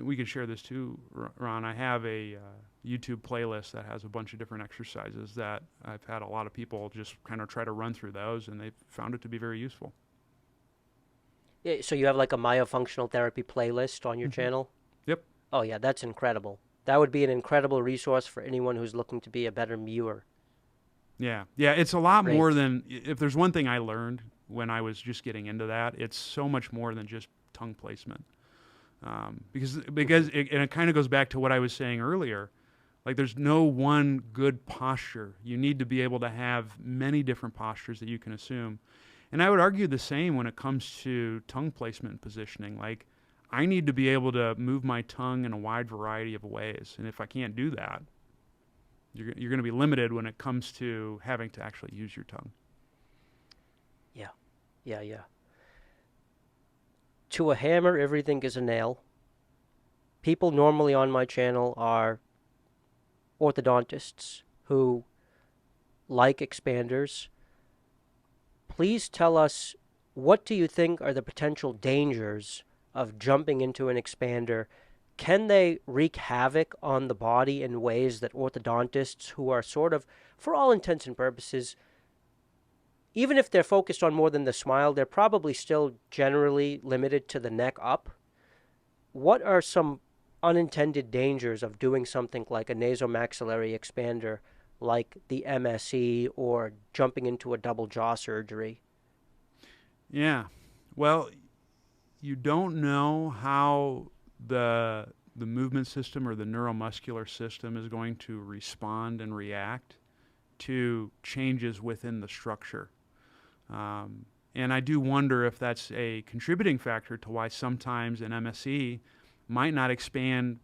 we can share this too, Ron, I have a YouTube playlist that has a bunch of different exercises that I've had a lot of people just kind of try to run through those, and they've found it to be very useful. Yeah, so you have like a myofunctional therapy playlist on your channel? Yep. Oh yeah, that's incredible. That would be an incredible resource for anyone who's looking to be a better mewer. Yeah. Yeah, it's a lot Great. more than, if there's one thing I learned when I was just getting into that, it's so much more than just tongue placement. Because it kind of goes back to what I was saying earlier. Like there's no one good posture. You need to be able to have many different postures that you can assume. And I would argue the same when it comes to tongue placement and positioning. Like I need to be able to move my tongue in a wide variety of ways. And if I can't do that, you're going to be limited when it comes to having to actually use your tongue. Yeah. To a hammer, everything is a nail. People normally on my channel are orthodontists who like expanders. Please tell us, what do you think are the potential dangers of jumping into an expander? Can they wreak havoc on the body in ways that orthodontists, who are sort of, for all intents and purposes, even if they're focused on more than the smile, they're probably still generally limited to the neck up? What are some unintended dangers of doing something like a nasomaxillary expander, like the MSE, or jumping into a double jaw surgery? Yeah. Well, you don't know how the movement system or the neuromuscular system is going to respond and react to changes within the structure. And I do wonder if that's a contributing factor to why sometimes an MSE might not expand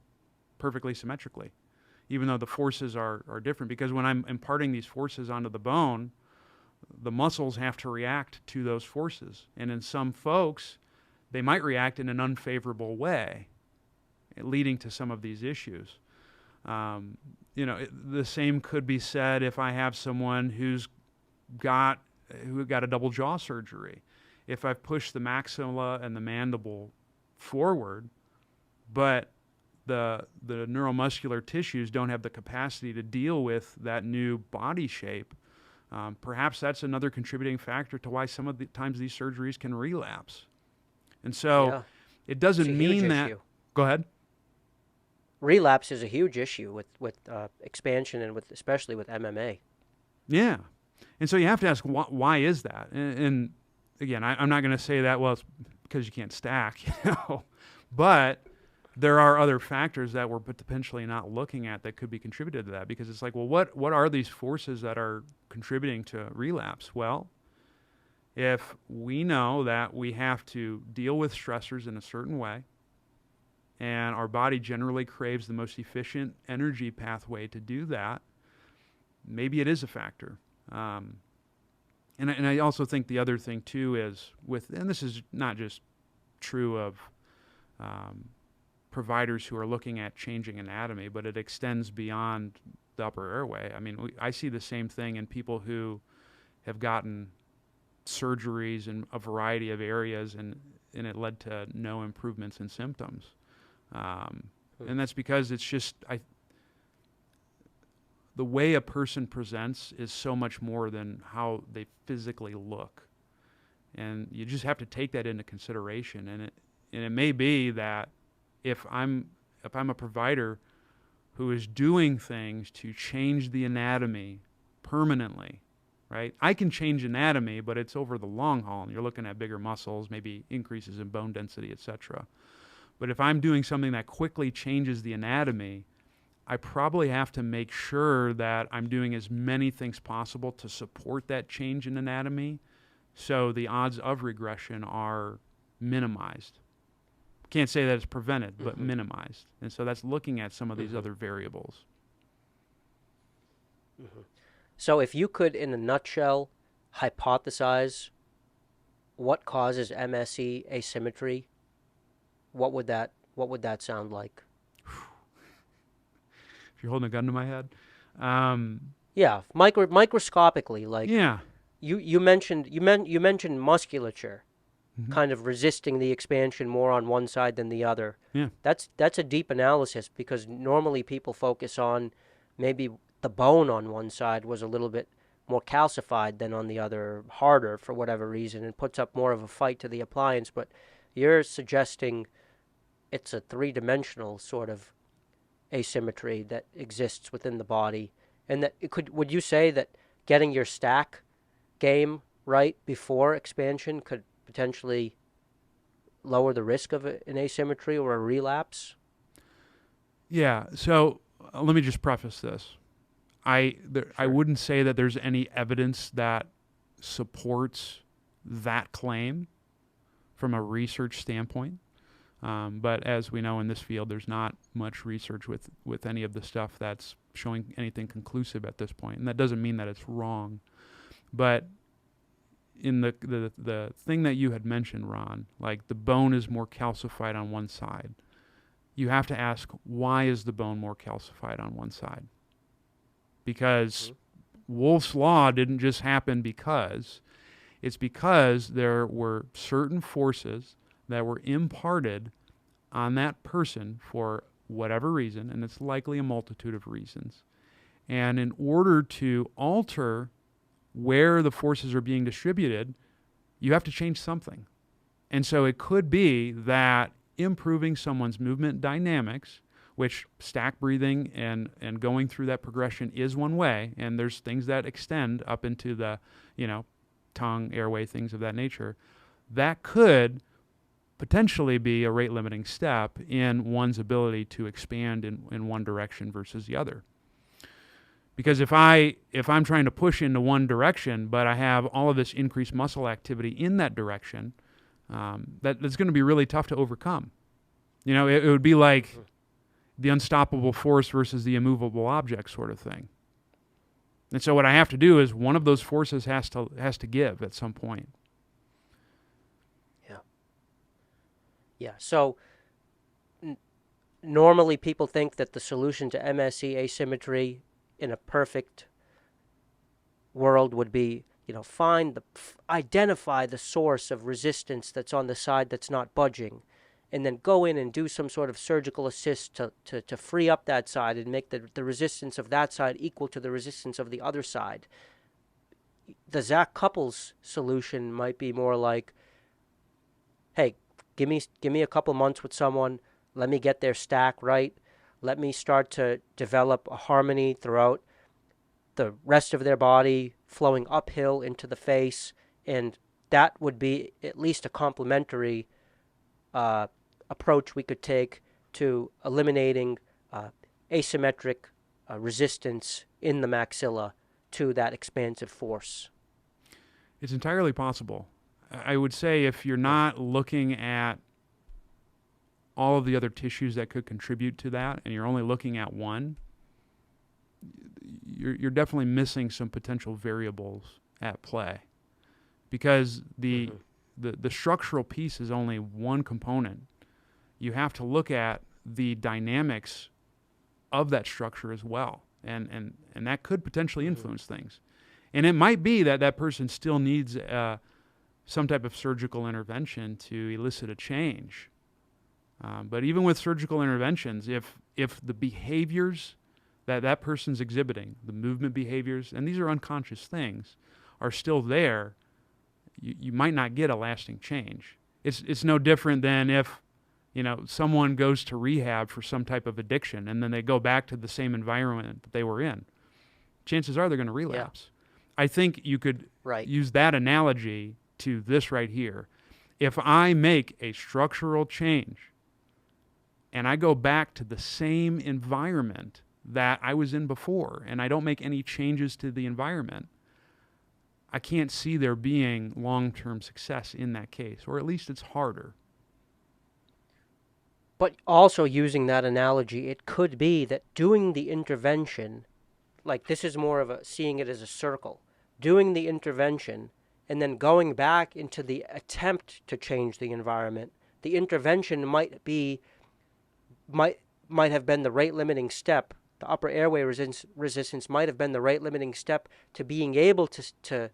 perfectly symmetrically, even though the forces are different. Because when I'm imparting these forces onto the bone, the muscles have to react to those forces. And in some folks, they might react in an unfavorable way, leading to some of these issues. The same could be said if I have someone who got a double jaw surgery. If I've pushed the maxilla and the mandible forward, but the neuromuscular tissues don't have the capacity to deal with that new body shape, perhaps that's another contributing factor to why some of the times these surgeries can relapse. And so it doesn't mean that... Issue. Go ahead. Relapse is a huge issue with expansion and especially with MMA. Yeah. And so you have to ask, why is that? And again, I'm not going to say that, well, it's because you can't stack, But there are other factors that we're potentially not looking at that could be contributed to that, because it's like, well, what are these forces that are contributing to relapse? Well, if we know that we have to deal with stressors in a certain way, and our body generally craves the most efficient energy pathway to do that, maybe it is a factor. And I also think the other thing too is and this is not just true of providers who are looking at changing anatomy, but it extends beyond the upper airway. I mean, I see the same thing in people who have gotten surgeries in a variety of areas, and it led to no improvements in symptoms. And that's because it's just the way a person presents is so much more than how they physically look, and you just have to take that into consideration. And it may be that if I'm a provider who is doing things to change the anatomy permanently, right? I can change anatomy, but it's over the long haul, and you're looking at bigger muscles, maybe increases in bone density, etc. But if I'm doing something that quickly changes the anatomy, I probably have to make sure that I'm doing as many things possible to support that change in anatomy, so the odds of regression are minimized. Can't say that it's prevented, but minimized. And so that's looking at some of these other variables. So if you could, in a nutshell, hypothesize what causes MSE asymmetry, what would that sound like? If you're holding a gun to my head. Yeah, microscopically, like Yeah. you mentioned musculature, kind of resisting the expansion more on one side than the other. Yeah. That's a deep analysis, because normally people focus on maybe the bone on one side was a little bit more calcified than on the other, harder for whatever reason, and puts up more of a fight to the appliance. But you're suggesting it's a three-dimensional sort of asymmetry that exists within the body, and that would you say that getting your stack game right before expansion could potentially lower the risk of an asymmetry or a relapse? Yeah. So let me just preface this. I wouldn't say that there's any evidence that supports that claim from a research standpoint. But as we know in this field, there's not much research with any of the stuff that's showing anything conclusive at this point. And that doesn't mean that it's wrong. But in the thing that you had mentioned, Ron, like the bone is more calcified on one side, you have to ask, why is the bone more calcified on one side? Because Wolff's Law didn't just happen because. It's because there were certain forces that were imparted on that person for whatever reason, and it's likely a multitude of reasons. And in order to alter where the forces are being distributed, you have to change something. And so it could be that improving someone's movement dynamics, which stack breathing and going through that progression is one way, and there's things that extend up into the, tongue, airway, things of that nature, that could potentially be a rate-limiting step in one's ability to expand in one direction versus the other. Because if I'm trying to push into one direction, but I have all of this increased muscle activity in that direction, that's going to be really tough to overcome. It would be like the unstoppable force versus the immovable object sort of thing. And so what I have to do is one of those forces has to give at some point. Yeah. So normally people think that the solution to MSE asymmetry in a perfect world would be, identify the source of resistance that's on the side that's not budging, and then go in and do some sort of surgical assist to free up that side and make the resistance of that side equal to the resistance of the other side. The Zac Cupples solution might be more like, hey, give me a couple months with someone, let me get their stack right, let me start to develop a harmony throughout the rest of their body, flowing uphill into the face, and that would be at least a complementary approach we could take to eliminating asymmetric resistance in the maxilla to that expansive force? It's entirely possible. I would say if you're not looking at all of the other tissues that could contribute to that, and you're only looking at one, you're definitely missing some potential variables at play, because the structural piece is only one component. You have to look at the dynamics of that structure as well, and that could potentially influence things. And it might be that that person still needs some type of surgical intervention to elicit a change. But even with surgical interventions, if the behaviors that that person's exhibiting, the movement behaviors, and these are unconscious things, are still there, you might not get a lasting change. It's no different than if, someone goes to rehab for some type of addiction and then they go back to the same environment that they were in. Chances are they're going to relapse. Yeah. I think you could use that analogy to this right here. If I make a structural change and I go back to the same environment that I was in before, and I don't make any changes to the environment, I can't see there being long-term success in that case, or at least it's harder. But also using that analogy, it could be that doing the intervention, like this is more of seeing it as a circle, doing the intervention and then going back into the attempt to change the environment. The intervention might have been the rate-limiting step. The upper airway resistance might have been the rate-limiting step to being able to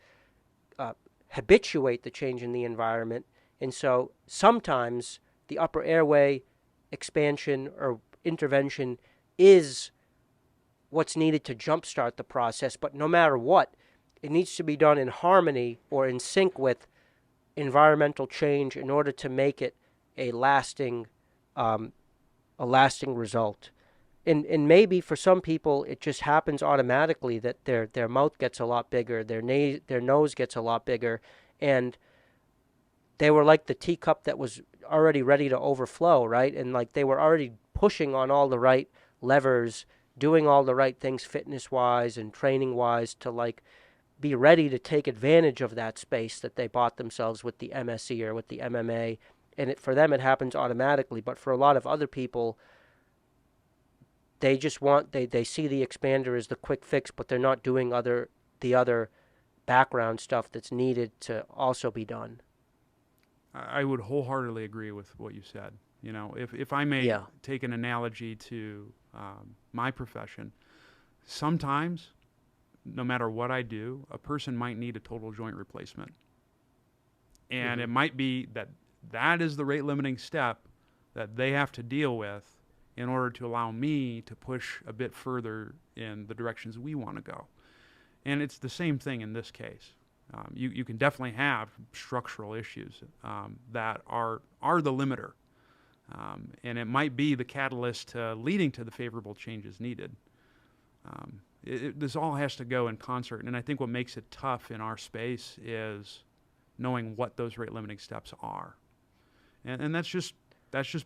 habituate the change in the environment. And so sometimes the upper airway expansion or intervention is what's needed to jumpstart the process. But no matter what, it needs to be done in harmony or in sync with environmental change in order to make it a lasting result. And maybe for some people it just happens automatically that their mouth gets a lot bigger, their nose gets a lot bigger, and they were like the teacup that was already ready to overflow, right? And like they were already pushing on all the right levers, doing all the right things fitness-wise and training-wise to like be ready to take advantage of that space that they bought themselves with the MSE or with the MMA. And for them it happens automatically, but for a lot of other people, they just they see the expander as the quick fix, but they're not doing the other background stuff that's needed to also be done. I would wholeheartedly agree with what you said. If I may take an analogy to my profession, sometimes, no matter what I do, a person might need a total joint replacement. And it might be that is the rate-limiting step that they have to deal with in order to allow me to push a bit further in the directions we want to go. And it's the same thing in this case. You can definitely have structural issues that are the limiter. And it might be the catalyst leading to the favorable changes needed. This all has to go in concert. And I think what makes it tough in our space is knowing what those rate-limiting steps are. And that's just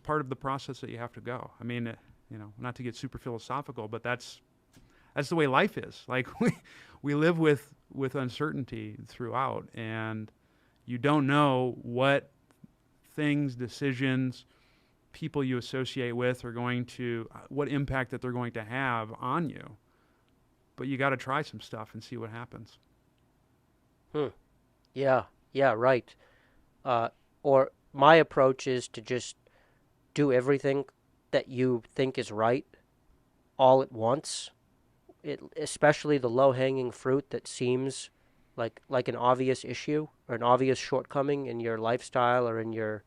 part of the process that you have to go. I mean, not to get super philosophical, but that's the way life is. Like we live with uncertainty throughout, and you don't know what things, decisions, people you associate with are going to, what impact that they're going to have on you. But you got to try some stuff and see what happens. Yeah, right. Or my approach is to just do everything that you think is right all at once. Especially the low-hanging fruit that seems like an obvious issue or an obvious shortcoming in your lifestyle or in your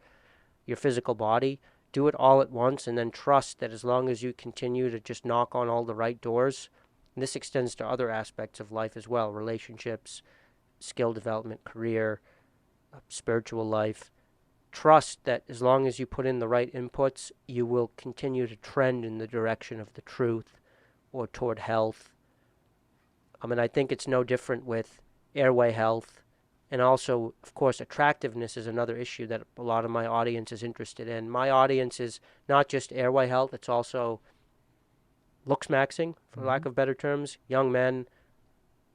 physical body. Do it all at once and then trust that as long as you continue to just knock on all the right doors, and this extends to other aspects of life as well, relationships, skill development, career, spiritual life. Trust that as long as you put in the right inputs, you will continue to trend in the direction of the truth or toward health. I think it's no different with airway health And also, of course, attractiveness is another issue that a lot of my audience is interested in. My audience is not just airway health, it's also looks maxing, for Mm-hmm. lack of better terms. Young men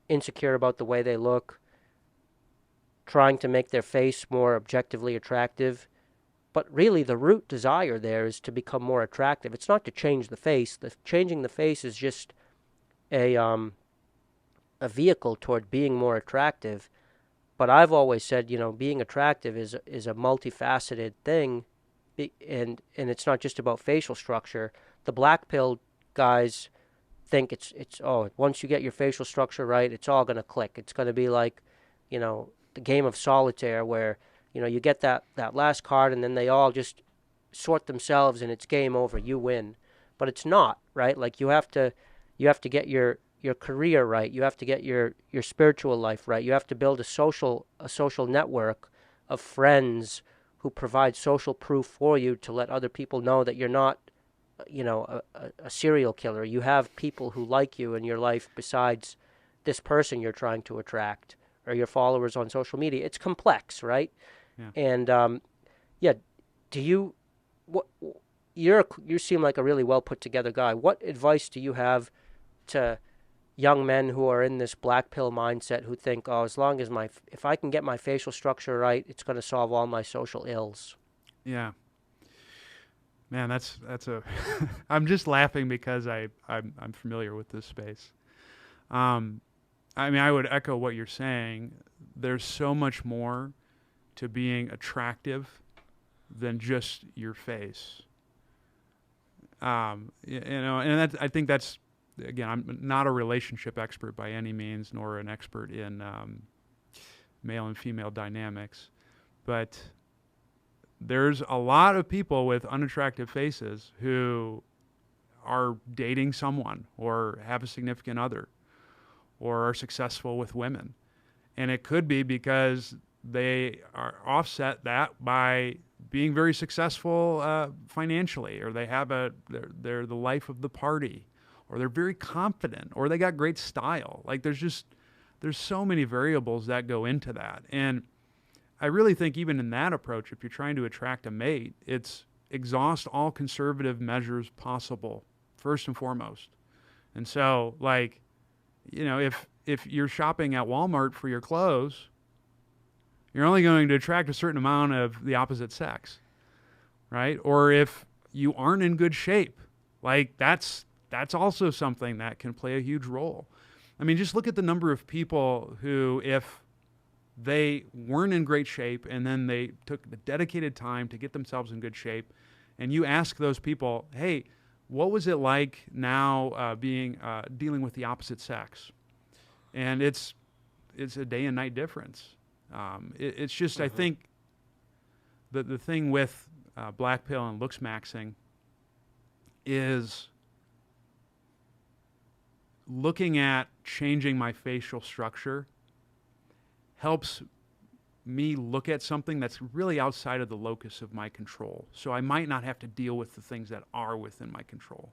insecure about the way they look, trying to make their face more objectively attractive. But really, the root desire there is to become more attractive. It's not to change the face. Changing the face is just a a vehicle toward being more attractive. But I've always said, being attractive is a multifaceted thing, and it's not just about facial structure. The black pill guys think it's once you get your facial structure right, it's all going to click. It's going to be like, the game of solitaire where, you get that last card and then they all just sort themselves and it's game over. You win. But it's not, right? Like you have to get your career right. You have to get your spiritual life right. You have to build a social network of friends who provide social proof for you to let other people know that you're not a serial killer. You have people who like you in your life besides this person you're trying to attract or your followers on social media. It's complex, right? Yeah. And yeah, do you what you seem like a really well put together guy. What advice do you have to young men who are in this black pill mindset who think, oh, as long as if I can get my facial structure right, it's going to solve all my social ills? Yeah. Man, that's a. I'm just laughing because I'm familiar with this space. I mean, I would echo what you're saying. There's so much more to being attractive than just your face. And I think that's, again, I'm not a relationship expert by any means, nor an expert in male and female dynamics, but there's a lot of people with unattractive faces who are dating someone or have a significant other or are successful with women. And it could be because they are offset that by being very successful financially, or they have they're the life of the party, or they're very confident, or they got great style. Like there's so many variables that go into that. And I really think even in that approach, if you're trying to attract a mate, it's exhaust all conservative measures possible, first and foremost. And so, like, if you're shopping at Walmart for your clothes, you're only going to attract a certain amount of the opposite sex, right? Or if you aren't in good shape, like that's also something that can play a huge role. I mean, just look at the number of people who, if they weren't in great shape and then they took the dedicated time to get themselves in good shape, and you ask those people, hey, what was it like now dealing with the opposite sex? And it's a day and night difference. It's just, I think the thing with black pill and looks maxing is looking at changing my facial structure helps me look at something that's really outside of the locus of my control. So I might not have to deal with the things that are within my control.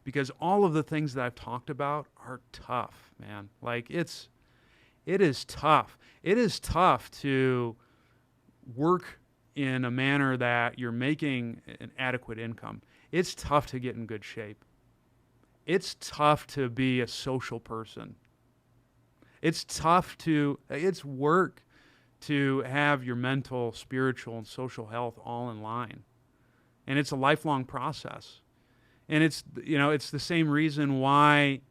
Because all of the things that I've talked about are tough, man. Like it is tough. It is tough to work in a manner that you're making an adequate income. It's tough to get in good shape. It's tough to be a social person. It's work to have your mental, spiritual, and social health all in line. And it's a lifelong process. And it's the same reason why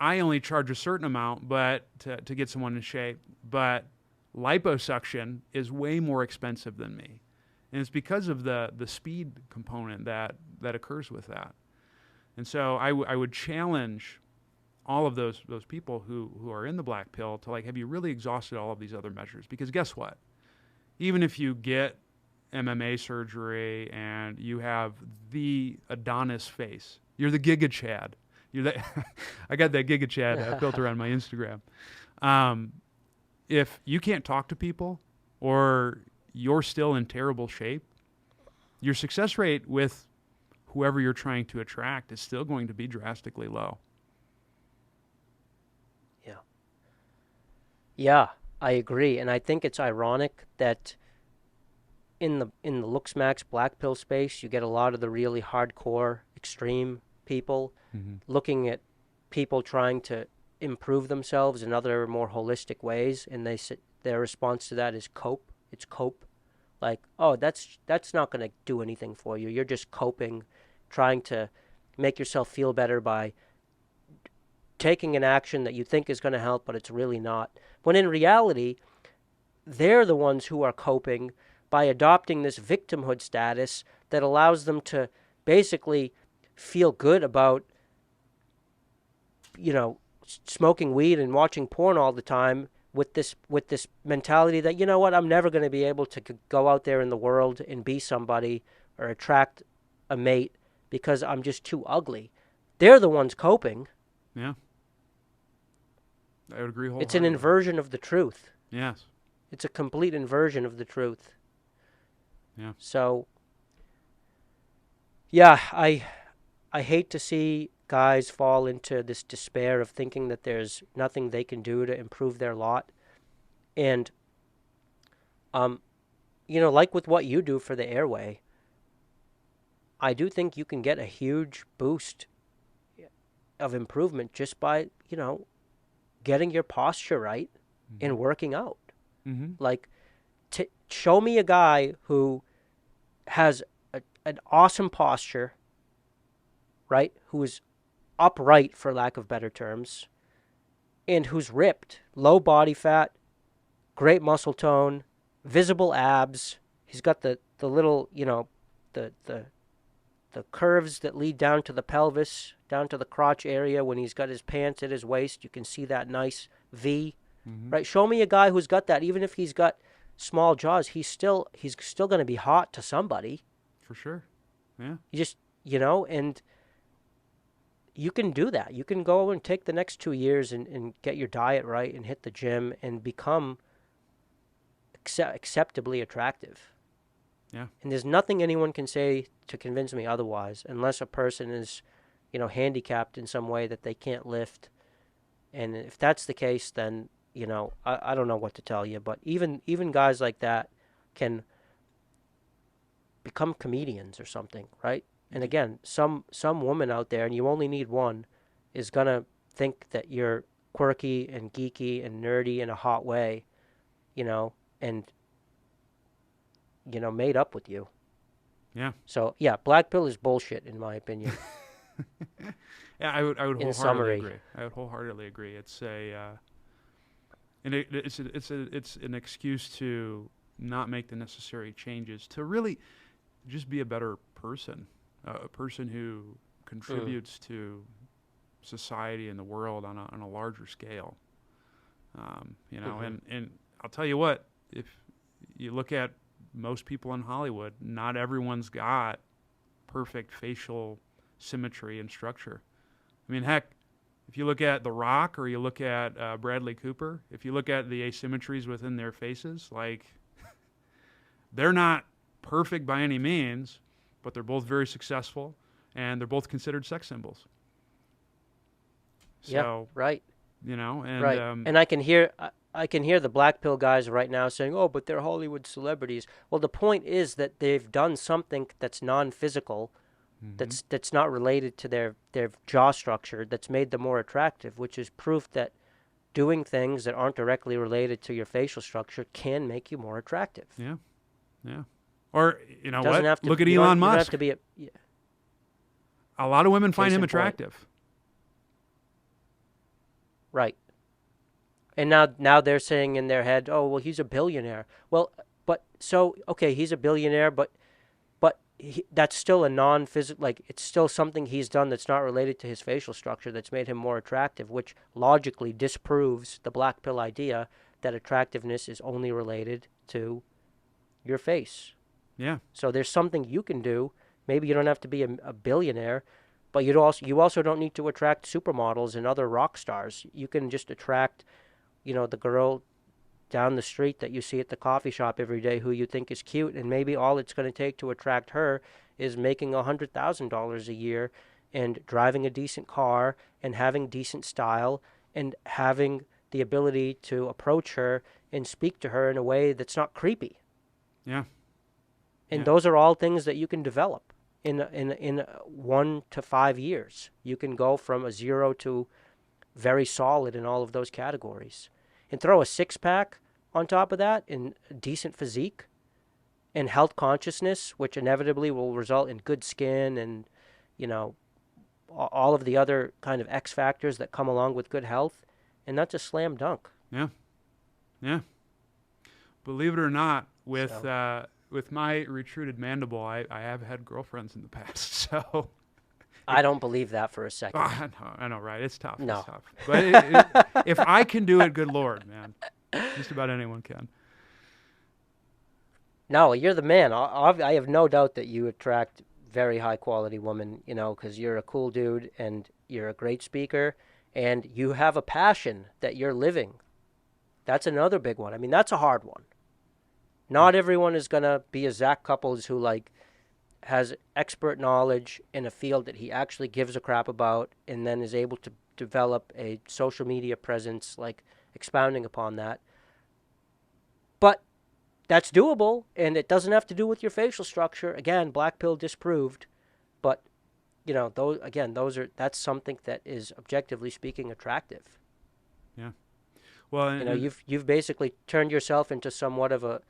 I only charge a certain amount but to get someone in shape. But liposuction is way more expensive than me. And it's because of the speed component that occurs with that. And so I would challenge all of those people who are in the black pill to, like, have you really exhausted all of these other measures? Because guess what? Even if you get MMA surgery and you have the Adonis face, you're the Giga Chad. I got that Giga Chad filter on my Instagram. If you can't talk to people or you're still in terrible shape, your success rate with whoever you're trying to attract is still going to be drastically low. Yeah. I agree, and I think it's ironic that in the looks max black pill space, you get a lot of the really hardcore, extreme people Mm-hmm. looking at people trying to improve themselves in other more holistic ways, and their response to that is cope. It's cope, like, oh, that's not going to do anything for you. You're just coping, trying to make yourself feel better by taking an action that you think is going to help, but it's really not. When in reality, they're the ones who are coping by adopting this victimhood status that allows them to basically feel good about, smoking weed and watching porn all the time with this mentality that, you know what, I'm never going to be able to go out there in the world and be somebody or attract a mate because I'm just too ugly. They're the ones coping. Yeah. I would agree It's an wholeheartedly. inversion of the truth. Yes. It's a complete inversion of the truth. Yeah. So, yeah, I hate to see guys fall into this despair of thinking that there's nothing they can do to improve their lot. And like with what you do for the airway, I do think you can get a huge boost of improvement just by, getting your posture right and working out. Mm-hmm. Like, show me a guy who has an awesome posture, right? Who is upright, for lack of better terms, and who's ripped, low body fat, great muscle tone, visible abs. He's got the little, the curves that lead down to the pelvis, down to the crotch area. When he's got his pants at his waist, you can see that nice V. Mm-hmm. Right? Show me a guy who's got that. Even if he's got small jaws, he's still going to be hot to somebody. For sure. Yeah. You just, and you can do that. You can go and take the next 2 years and get your diet right and hit the gym and become acceptably attractive. Yeah. And there's nothing anyone can say to convince me otherwise, unless a person is, handicapped in some way that they can't lift. And if that's the case, then, I don't know what to tell you. But even guys like that can become comedians or something, right? And again, some woman out there, and you only need one, is gonna think that you're quirky and geeky and nerdy in a hot way, and made up with you. Yeah. So yeah, black pill is bullshit in my opinion. Yeah, I would In wholeheartedly summary. agree. I would wholeheartedly agree. It's it's an excuse to not make the necessary changes to really just be a better person, a person who contributes to society and the world on a larger scale. And I'll tell you what, if you look at most people in Hollywood, not everyone's got perfect facial symmetry and structure. I mean, heck, if you look at The Rock or you look at Bradley Cooper, if you look at the asymmetries within their faces, like, they're not perfect by any means, but they're both very successful, and they're both considered sex symbols. So, Yeah, right. and Right. And I can hear the black pill guys right now saying, "Oh, but they're Hollywood celebrities." Well, the point is that they've done something that's non-physical, that's not related to their jaw structure, that's made them more attractive, which is proof that doing things that aren't directly related to your facial structure can make you more attractive. yeah, yeah. Or, you know Doesn't what? have to. Look at You don't Elon have Musk. to be a. Yeah, A lot of women find Case him in point. attractive. right. And now they're saying in their head, "Oh, well, he's a billionaire." Well, but so okay, he's a billionaire, but that's still a non-physical. Like, it's still something he's done that's not related to his facial structure that's made him more attractive, which logically disproves the black pill idea that attractiveness is only related to your face. Yeah, So there's something you can do. Maybe you don't have to be a billionaire, but you also don't need to attract supermodels and other rock stars. You can just attract, the girl down the street that you see at the coffee shop every day who you think is cute, and maybe all it's going to take to attract her is making $100,000 a year and driving a decent car and having decent style and having the ability to approach her and speak to her in a way that's not creepy. Yeah. And Yeah. those are all things that you can develop in 1 to 5 years. You can go from a 0 to very solid in all of those categories. And throw a six-pack on top of that and decent physique and health consciousness, which inevitably will result in good skin and, all of the other kind of X factors that come along with good health. And that's a slam dunk. Yeah. Yeah. Believe it or not, with my retruded mandible, I have had girlfriends in the past. So I don't believe that for a second. I know, right? It's tough. No. It's tough. But if I can do it, good Lord, man. Just about anyone can. No, you're the man. I have no doubt that you attract very high quality women, because you're a cool dude and you're a great speaker and you have a passion that you're living. That's another big one. I mean, that's a hard one. Not everyone is going to be a Zac Cupples who has expert knowledge in a field that he actually gives a crap about and then is able to develop a social media presence, expounding upon that. But that's doable, and it doesn't have to do with your facial structure. Again, black pill disproved. But, that's something that is, objectively speaking, attractive. Yeah. Well, you've basically turned yourself into somewhat of a,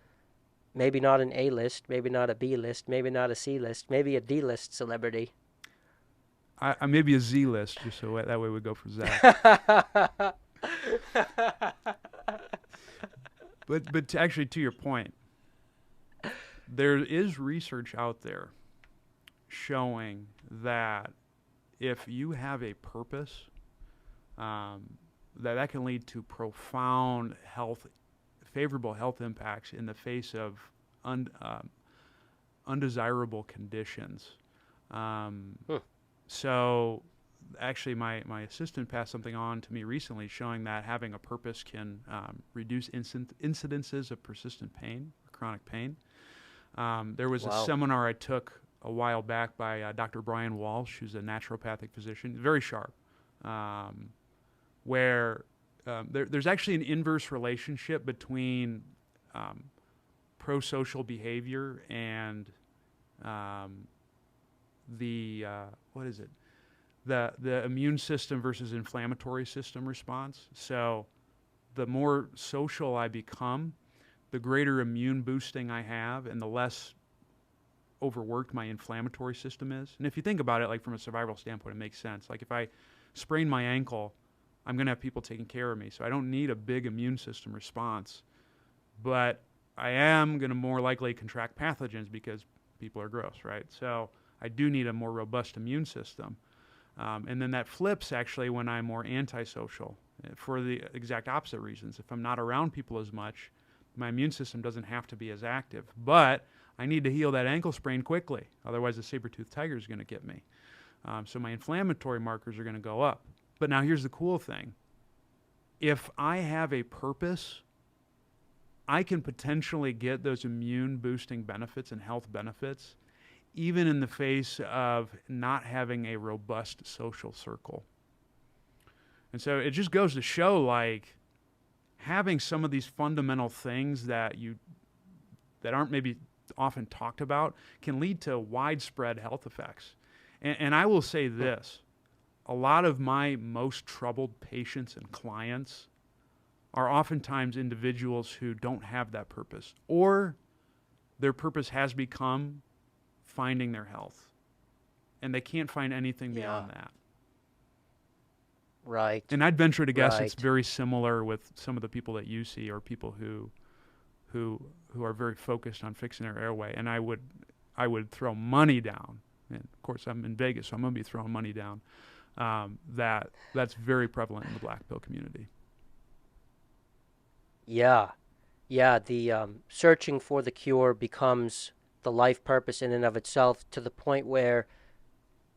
maybe not an A-list, maybe not a B-list, maybe not a C-list, maybe a D-list celebrity. I maybe a Z-list, just so that way we go for Zac. But actually, to your point, there is research out there showing that if you have a purpose, that can lead to profound favorable health impacts in the face of undesirable conditions. So actually my assistant passed something on to me recently showing that having a purpose can reduce incidences of persistent pain, or chronic pain. There was a seminar I took a while back by Dr. Brian Walsh, who's a naturopathic physician, very sharp, where there's actually an inverse relationship between pro-social behavior and the immune system versus inflammatory system response. So the more social I become, the greater immune boosting I have and the less overworked my inflammatory system is. And if you think about it, from a survival standpoint, it makes sense. If I sprain my ankle, I'm going to have people taking care of me. So I don't need a big immune system response. But I am going to more likely contract pathogens because people are gross, right? So I do need a more robust immune system. And then that flips actually when I'm more antisocial for the exact opposite reasons. If I'm not around people as much, my immune system doesn't have to be as active. But I need to heal that ankle sprain quickly. Otherwise, the saber-toothed tiger is going to get me. So my inflammatory markers are going to go up. But now here's the cool thing. If I have a purpose, I can potentially get those immune-boosting benefits and health benefits even in the face of not having a robust social circle. And so it just goes to show, having some of these fundamental things that aren't maybe often talked about can lead to widespread health effects. And I will say this, a lot of my most troubled patients and clients are oftentimes individuals who don't have that purpose, or their purpose has become finding their health, and they can't find anything beyond that. Right. And I'd venture to guess it's very similar with some of the people that you see, or people who are very focused on fixing their airway. And I would throw money down. And of course, I'm in Vegas, so I'm going to be throwing money down. That's very prevalent in the black pill community. Yeah. The searching for the cure becomes the life purpose in and of itself, to the point where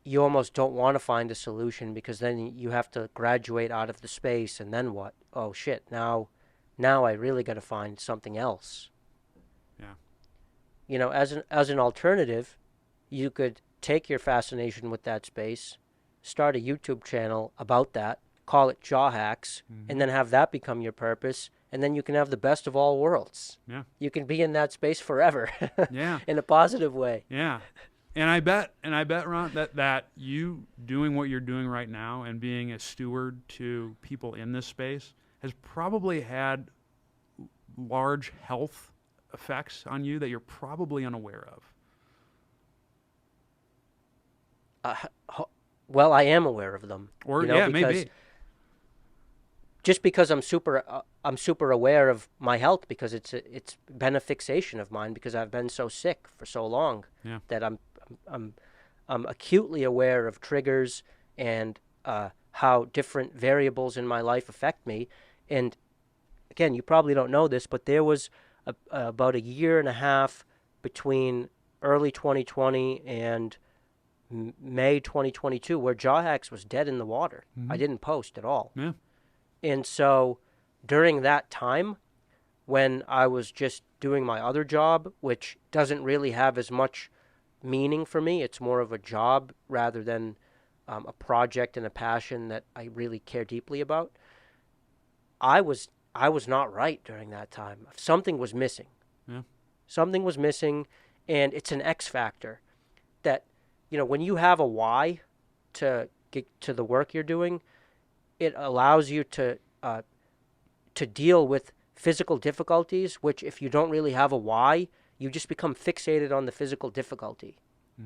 you almost don't want to find a solution, because then you have to graduate out of the space, and then what? Oh shit, now I really got to find something else. Yeah. As an alternative, you could take your fascination with that space, start a YouTube channel about that, call it JawHacks, and then have that become your purpose, and then you can have the best of all worlds. Yeah. You can be in that space forever. Yeah. In a positive way. Yeah. And I bet, Ron, that you doing what you're doing right now and being a steward to people in this space has probably had large health effects on you that you're probably unaware of. Well, I am aware of them. Or, because maybe. Just because I'm super aware of my health, because it's been a fixation of mine, because I've been so sick for so long. Yeah. That I'm acutely aware of triggers and how different variables in my life affect me. And again, you probably don't know this, but there was about a year and a half between early 2020 and May 2022 where JawHacks was dead in the water. Mm-hmm. I didn't post at all. Yeah. And so during that time, when I was just doing my other job, which doesn't really have as much meaning for me, it's more of a job rather than a project and a passion that I really care deeply about. I was not right during that time. Something was missing. Yeah. Something was missing, and it's an X factor that, when you have a why to get to the work you're doing, it allows you to deal with physical difficulties, which if you don't really have a why, you just become fixated on the physical difficulty,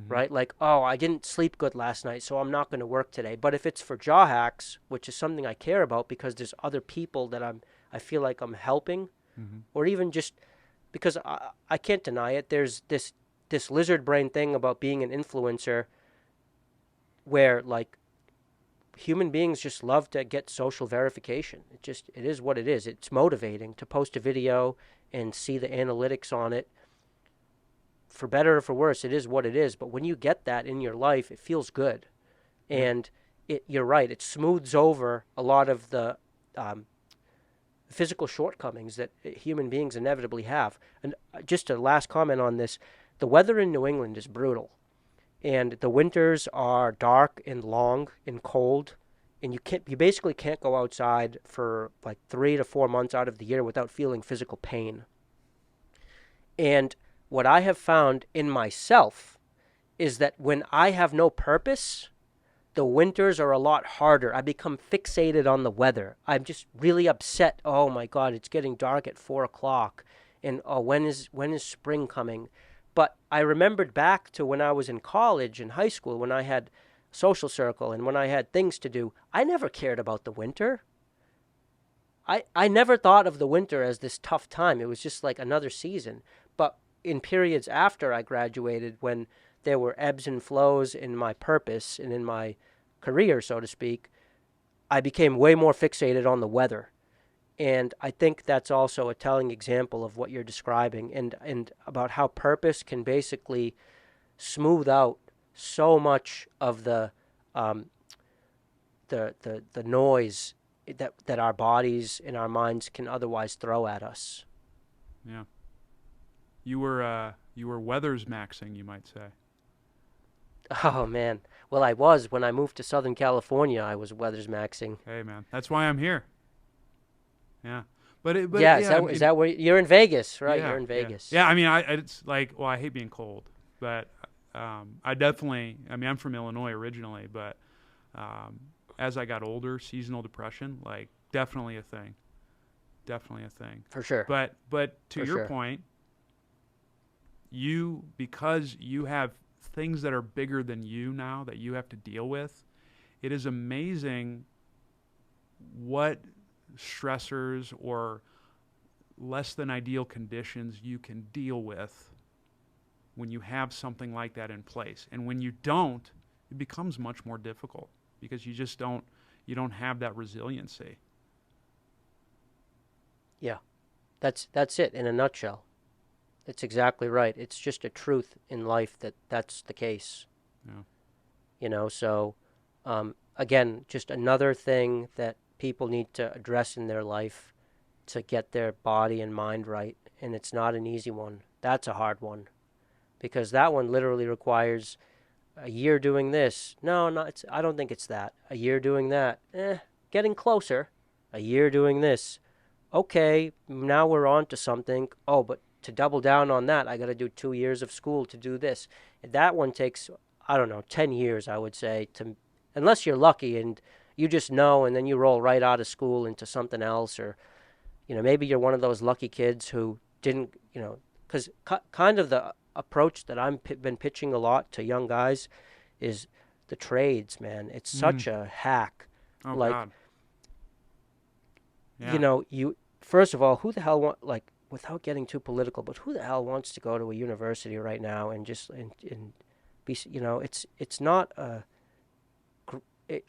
right? Like, oh, I didn't sleep good last night, so I'm not going to work today. But if it's for JawHacks, which is something I care about because there's other people that I feel like I'm helping, or even just because I can't deny it, there's this lizard brain thing about being an influencer where, like, human beings just love to get social verification. It is what it is. It's motivating to post a video and see the analytics on it. For better or for worse, it is what it is. But when you get that in your life, it feels good. And you're right, it smooths over a lot of the physical shortcomings that human beings inevitably have. And just a last comment on this, the weather in New England is brutal. And the winters are dark and long and cold, and you basically can't go outside for like 3 to 4 months out of the year without feeling physical pain. And what I have found in myself is that when I have no purpose, the winters are a lot harder. I become fixated on the weather. I'm just really upset. Oh my God, it's getting dark at 4 o'clock, and when is spring coming? But I remembered back to when I was in college and high school, when I had social circle and when I had things to do. I never cared about the winter. I never thought of the winter as this tough time. It was just like another season. But in periods after I graduated, when there were ebbs and flows in my purpose and in my career, so to speak, I became way more fixated on the weather. And I think that's also a telling example of what you're describing, and about how purpose can basically smooth out so much of the noise that our bodies and our minds can otherwise throw at us. Yeah. You were weathers maxing, you might say. Oh man. Well, I was when I moved to Southern California. I was weathers maxing. Hey man, that's why I'm here. Yeah, but is that where you're in Vegas, right? Yeah, you're in Vegas. Yeah, I mean, it's like, well, I hate being cold, but I definitely. I mean, I'm from Illinois originally, but as I got older, seasonal depression, like, definitely a thing. Definitely a thing. For sure. But to your point, because you have things that are bigger than you now that you have to deal with, it is amazing what stressors or less than ideal conditions you can deal with when you have something like that in place. And when you don't, it becomes much more difficult because you don't have that resiliency. Yeah. That's it in a nutshell. That's exactly right. It's just a truth in life that's the case. Yeah. So again, just another thing that people need to address in their life to get their body and mind right. And it's not an easy one. That's a hard one. Because that one literally requires a year doing this. No, I don't think it's that. A year doing that. Getting closer. A year doing this. Okay, now we're on to something. Oh, but to double down on that, I got to do 2 years of school to do this. That one takes, I don't know, 10 years, I would say, to, unless you're lucky and you just know and then you roll right out of school into something else. Or, maybe you're one of those lucky kids who didn't, because kind of the approach that been pitching a lot to young guys is the trades, man. It's Mm. such a hack. Oh Like, God. Yeah. you first of all, who the hell like, without getting too political, but who the hell wants to go to a university right now and just and be, it's not a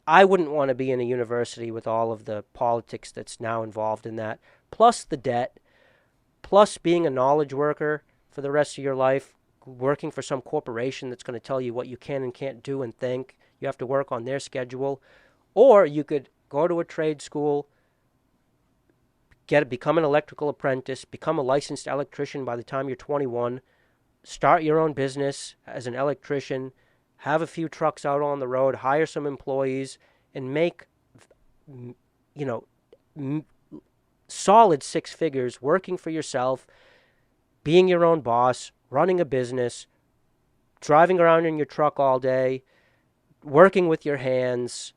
I wouldn't want to be in a university with all of the politics that's now involved in that, plus the debt, plus being a knowledge worker for the rest of your life, working for some corporation that's going to tell you what you can and can't do and think. You have to work on their schedule. Or you could go to a trade school, become an electrical apprentice, become a licensed electrician by the time you're 21, start your own business as an electrician, have a few trucks out on the road, hire some employees, and make, you know, solid six figures working for yourself, being your own boss, running a business, driving around in your truck all day, working with your hands,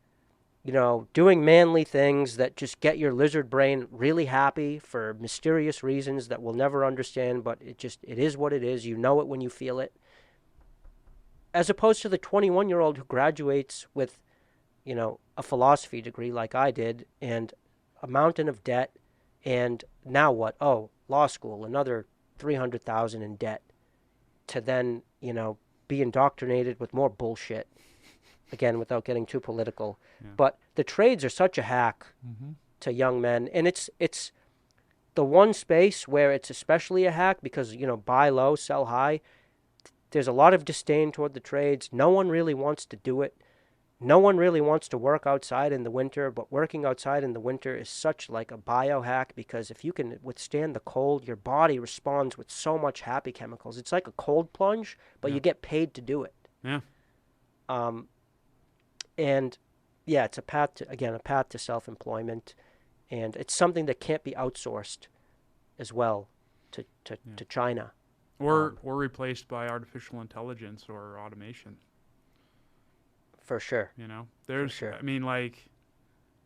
doing manly things that just get your lizard brain really happy for mysterious reasons that we'll never understand, but it is what it is. You know it when you feel it. As opposed to the 21-year-old who graduates with, a philosophy degree like I did and a mountain of debt, and now what? Oh, law school, another 300,000 in debt to then, be indoctrinated with more bullshit. Again, without getting too political. Yeah. But the trades are such a hack Mm-hmm. to young men, and it's the one space where it's especially a hack because, buy low, sell high. There's a lot of disdain toward the trades. No one really wants to do it. No one really wants to work outside in the winter, but working outside in the winter is such like a biohack because if you can withstand the cold, your body responds with so much happy chemicals. It's like a cold plunge, but Yeah. you get paid to do it. Yeah. Um, and yeah, it's a path to self-employment, and it's something that can't be outsourced as well to China. Or replaced by artificial intelligence or automation. For sure. There's, Sure. I mean, like,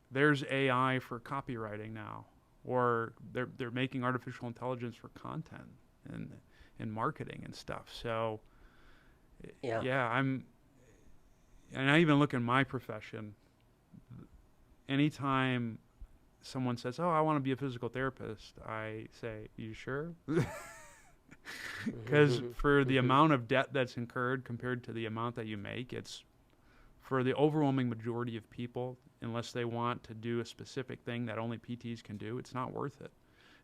there's AI for copywriting now, or they're making artificial intelligence for content and marketing and stuff. So Yeah. yeah, and I even look in my profession. Anytime someone says, "Oh, I want to be a physical therapist," I say, "You sure?" Because for the amount of debt that's incurred compared to the amount that you make, it's for the overwhelming majority of people, unless they want to do a specific thing that only PTs can do, it's not worth it.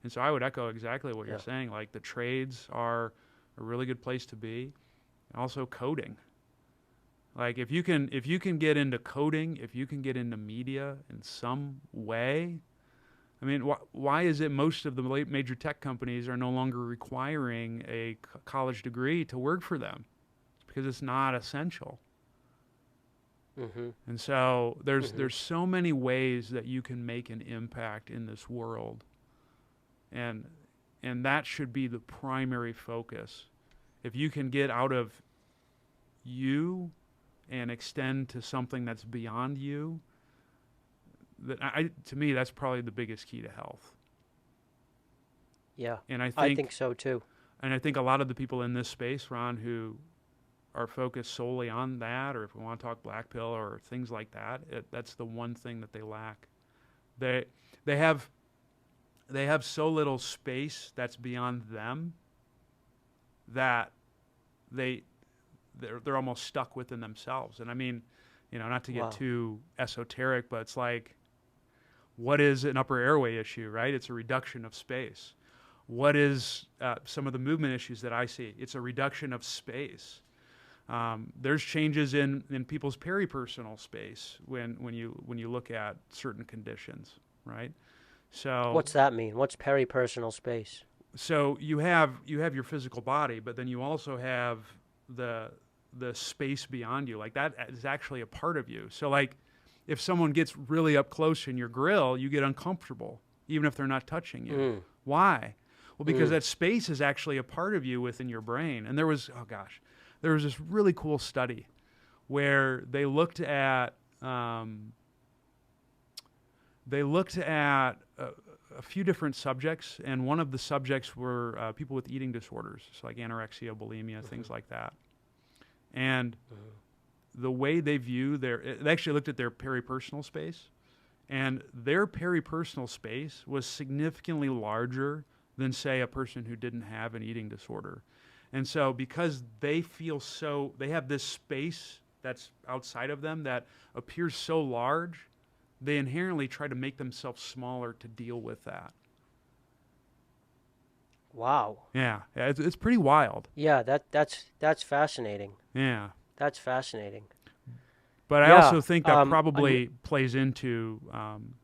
And so I would echo exactly what you're saying. Like, the trades are a really good place to be. Also coding. Like, if you can get into coding, if you can get into media in some way, I mean, why is it most of the major tech companies are no longer requiring a college degree to work for them? It's because it's not essential. Mm-hmm. And so there's so many ways that you can make an impact in this world, and that should be the primary focus. If you can get out of you and extend to something that's beyond you, to me, that's probably the biggest key to health. Yeah. And I think so too. And I think a lot of the people in this space, Ron, who are focused solely on that, or if we want to talk black pill or things like that, that's the one thing that they lack. They have so little space that's beyond them that they're almost stuck within themselves. And I mean, not to get too esoteric, but it's like, what is an upper airway issue, right? It's a reduction of space. What is some of the movement issues that I see? It's a reduction of space. There's changes in people's peripersonal space when you look at certain conditions, right? So What's that mean? What's peripersonal space? So you have your physical body, but then you also have the space beyond you. Like, that is actually a part of you. So, like, if someone gets really up close in your grill, you get uncomfortable. even if they're not touching you. Mm. Why? Well, because that space is actually a part of you within your brain. And there was this really cool study where they looked at a few different subjects, and one of the subjects were people with eating disorders, so like anorexia, bulimia, things like that. And the way they view they actually looked at their peripersonal space, and their peripersonal space was significantly larger than, say, a person who didn't have an eating disorder. And so because they have this space that's outside of them that appears so large, they inherently try to make themselves smaller to deal with that. Wow. Yeah, it's pretty wild. Yeah, that's fascinating. Yeah. That's fascinating. But I Yeah, also think that probably plays into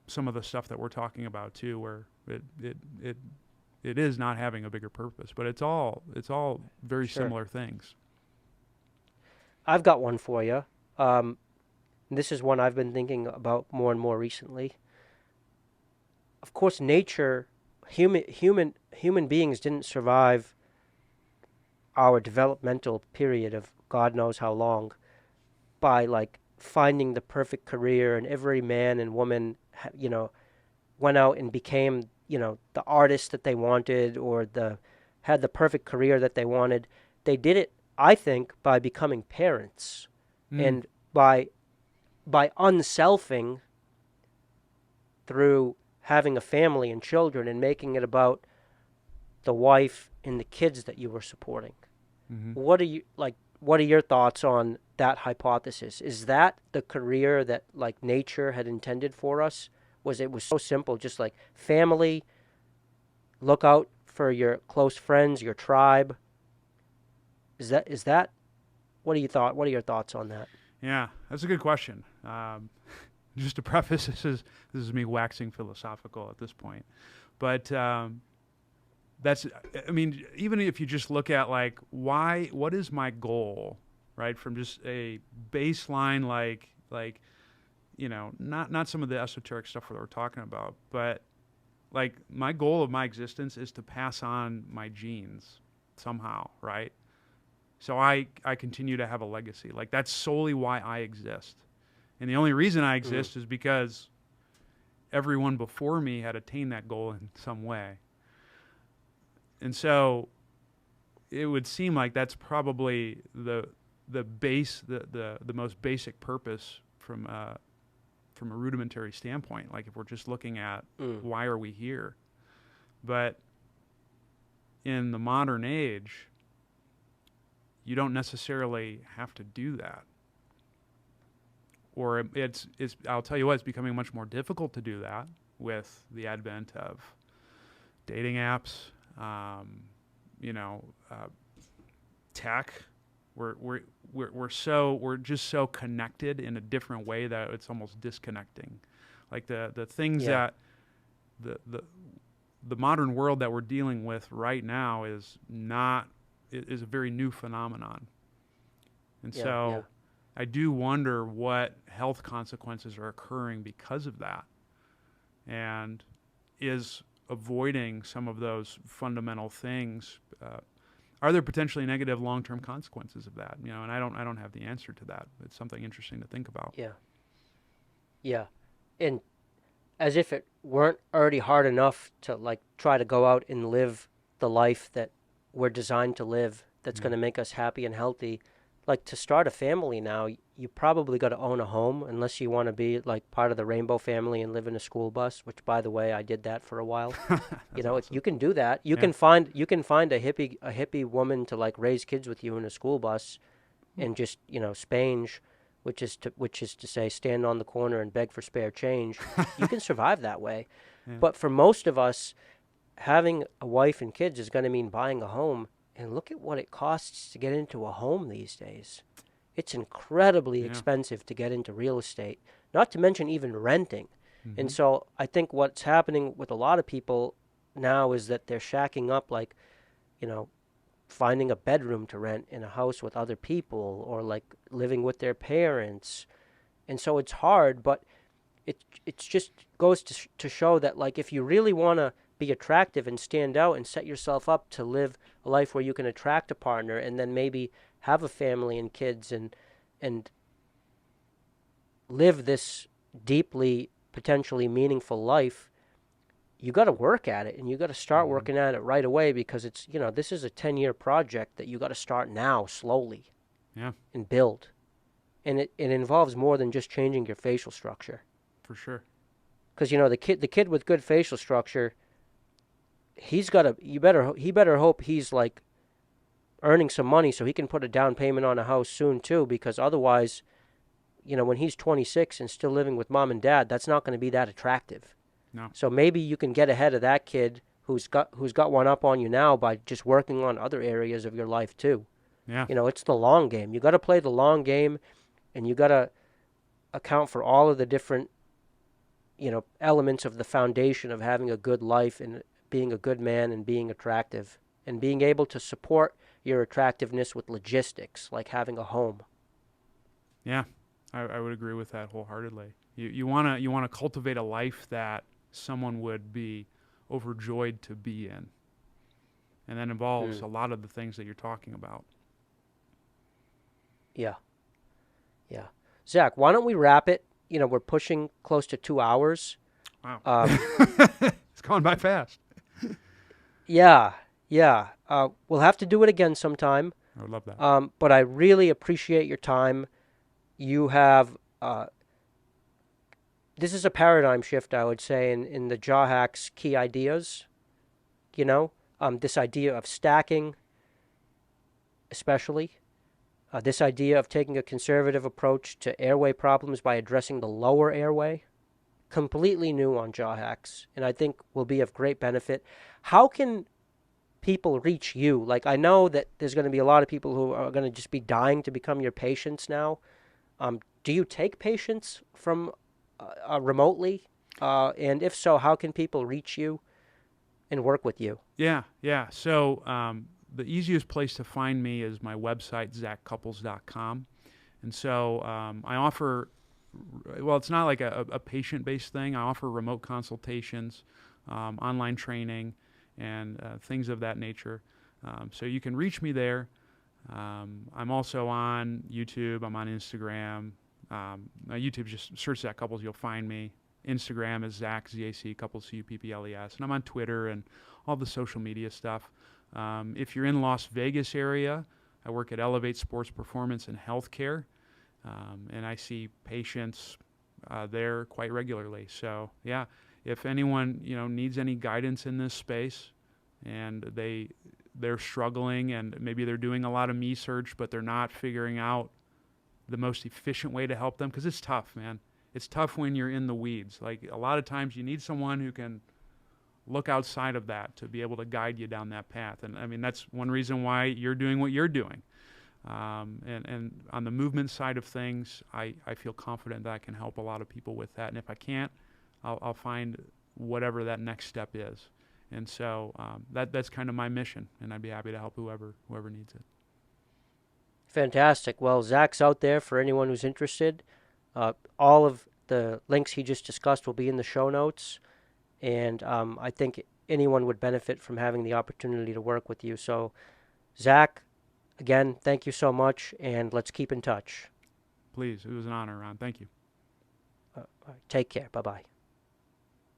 some of the stuff that we're talking about too, where it is not having a bigger purpose, but it's all very Sure. similar things. I've got one for you. This is one I've been thinking about more and more recently. Of course, nature, human beings didn't survive our developmental period of God knows how long by like finding the perfect career, and every man and woman, went out and became, the artist that they wanted, or had the perfect career that they wanted. They did it, I think, by becoming parents and by unselfing through having a family and children and making it about the wife and the kids that you were supporting. What are your thoughts on that hypothesis? Is that the career that like nature had intended for us? It was so simple, just like family, look out for your close friends, your tribe. Is that what are your thoughts on that? Yeah, that's a good question. Just to preface, this is me waxing philosophical at this point, but even if you just look at like what is my goal, right? From just a baseline, not some of the esoteric stuff that we're talking about, but like my goal of my existence is to pass on my genes somehow, right? So I continue to have a legacy. Like that's solely why I exist. And the only reason I exist is because everyone before me had attained that goal in some way. And so it would seem like that's probably the most basic purpose from a rudimentary standpoint. Like if we're just looking at why are we here? But in the modern age, you don't necessarily have to do that. Or I'll tell you what, it's becoming much more difficult to do that with the advent of dating apps, tech. We're just so connected in a different way that it's almost disconnecting. Like the things that the modern world that we're dealing with right now is a very new phenomenon. And so I do wonder what health consequences are occurring because of that. And is avoiding some of those fundamental things, are there potentially negative long-term consequences of that? And I don't have the answer to that. It's something interesting to think about. Yeah. And as if it weren't already hard enough to like try to go out and live the life that we're designed to live, that's going to make us happy and healthy. Like to start a family now, you probably got to own a home, unless you want to be like part of the rainbow family and live in a school bus, which by the way, I did that for a while. Awesome. You can do that. You can find a hippie woman to like raise kids with you in a school bus and just, spange, which is to say stand on the corner and beg for spare change. You can survive that way. Yeah. But for most of us, having a wife and kids is going to mean buying a home. And look at what it costs to get into a home these days. It's incredibly expensive to get into real estate, not to mention even renting. And so I think what's happening with a lot of people now is that they're shacking up, like, finding a bedroom to rent in a house with other people, or like living with their parents. And so it's hard, but it's just goes to show that, like, if you really want to be attractive and stand out and set yourself up to live a life where you can attract a partner and then maybe have a family and kids and live this deeply potentially meaningful life, you got to work at it, and you got to start working at it right away, because it's, this is a 10-year project that you got to start now slowly. Yeah. And build. And it involves more than just changing your facial structure. For sure. Because the kid with good facial structure, he better hope he's like earning some money so he can put a down payment on a house soon too, because otherwise, when he's 26 and still living with mom and dad, that's not going to be that attractive. No. So maybe you can get ahead of that kid who's got one up on you now by just working on other areas of your life too. Yeah. It's the long game. You got to play the long game, and you got to account for all of the different elements of the foundation of having a good life and being a good man and being attractive and being able to support your attractiveness with logistics, like having a home. Yeah, I would agree with that wholeheartedly. You wanna cultivate a life that someone would be overjoyed to be in, and that involves a lot of the things that you're talking about. Yeah. Zac, why don't we wrap it? We're pushing close to 2 hours. Wow. It's gone by fast. Yeah. We'll have to do it again sometime. I would love that. But I really appreciate your time. You have, this is a paradigm shift, I would say, in the JawHacks key ideas. This idea of stacking, especially. This idea of taking a conservative approach to airway problems by addressing the lower airway. Completely new on JawHacks, and I think will be of great benefit. How can people reach you? Like, I know that there's going to be a lot of people who are going to just be dying to become your patients now. Do you take patients from remotely? And if so, how can people reach you and work with you? Yeah. So the easiest place to find me is my website, zaccupples.com. And so I offer, well, it's not like a patient-based thing. I offer remote consultations, online training, and things of that nature. So you can reach me there. I'm also on YouTube. I'm on Instagram. YouTube, just search Zac Cupples, you'll find me. Instagram is Zac, Z-A-C, Cupples, C-U-P-P-L-E-S. And I'm on Twitter and all the social media stuff. If you're in Las Vegas area, I work at Elevate Sports Performance and Healthcare, and I see patients there quite regularly. So, yeah, if anyone needs any guidance in this space, and they're struggling, and maybe they're doing a lot of me search, but they're not figuring out the most efficient way to help them, because it's tough, man. It's tough when you're in the weeds. Like, a lot of times you need someone who can look outside of that to be able to guide you down that path. And I mean, that's one reason why you're doing what you're doing. And on the movement side of things, I feel confident that I can help a lot of people with that. And if I can't, I'll find whatever that next step is. And so that's kind of my mission, and I'd be happy to help whoever needs it. Fantastic. Well, Zac's out there for anyone who's interested. All of the links he just discussed will be in the show notes. And I think anyone would benefit from having the opportunity to work with you. So, Zac, again, thank you so much, and let's keep in touch. Please. It was an honor, Ron. Thank you. Take care. Bye-bye.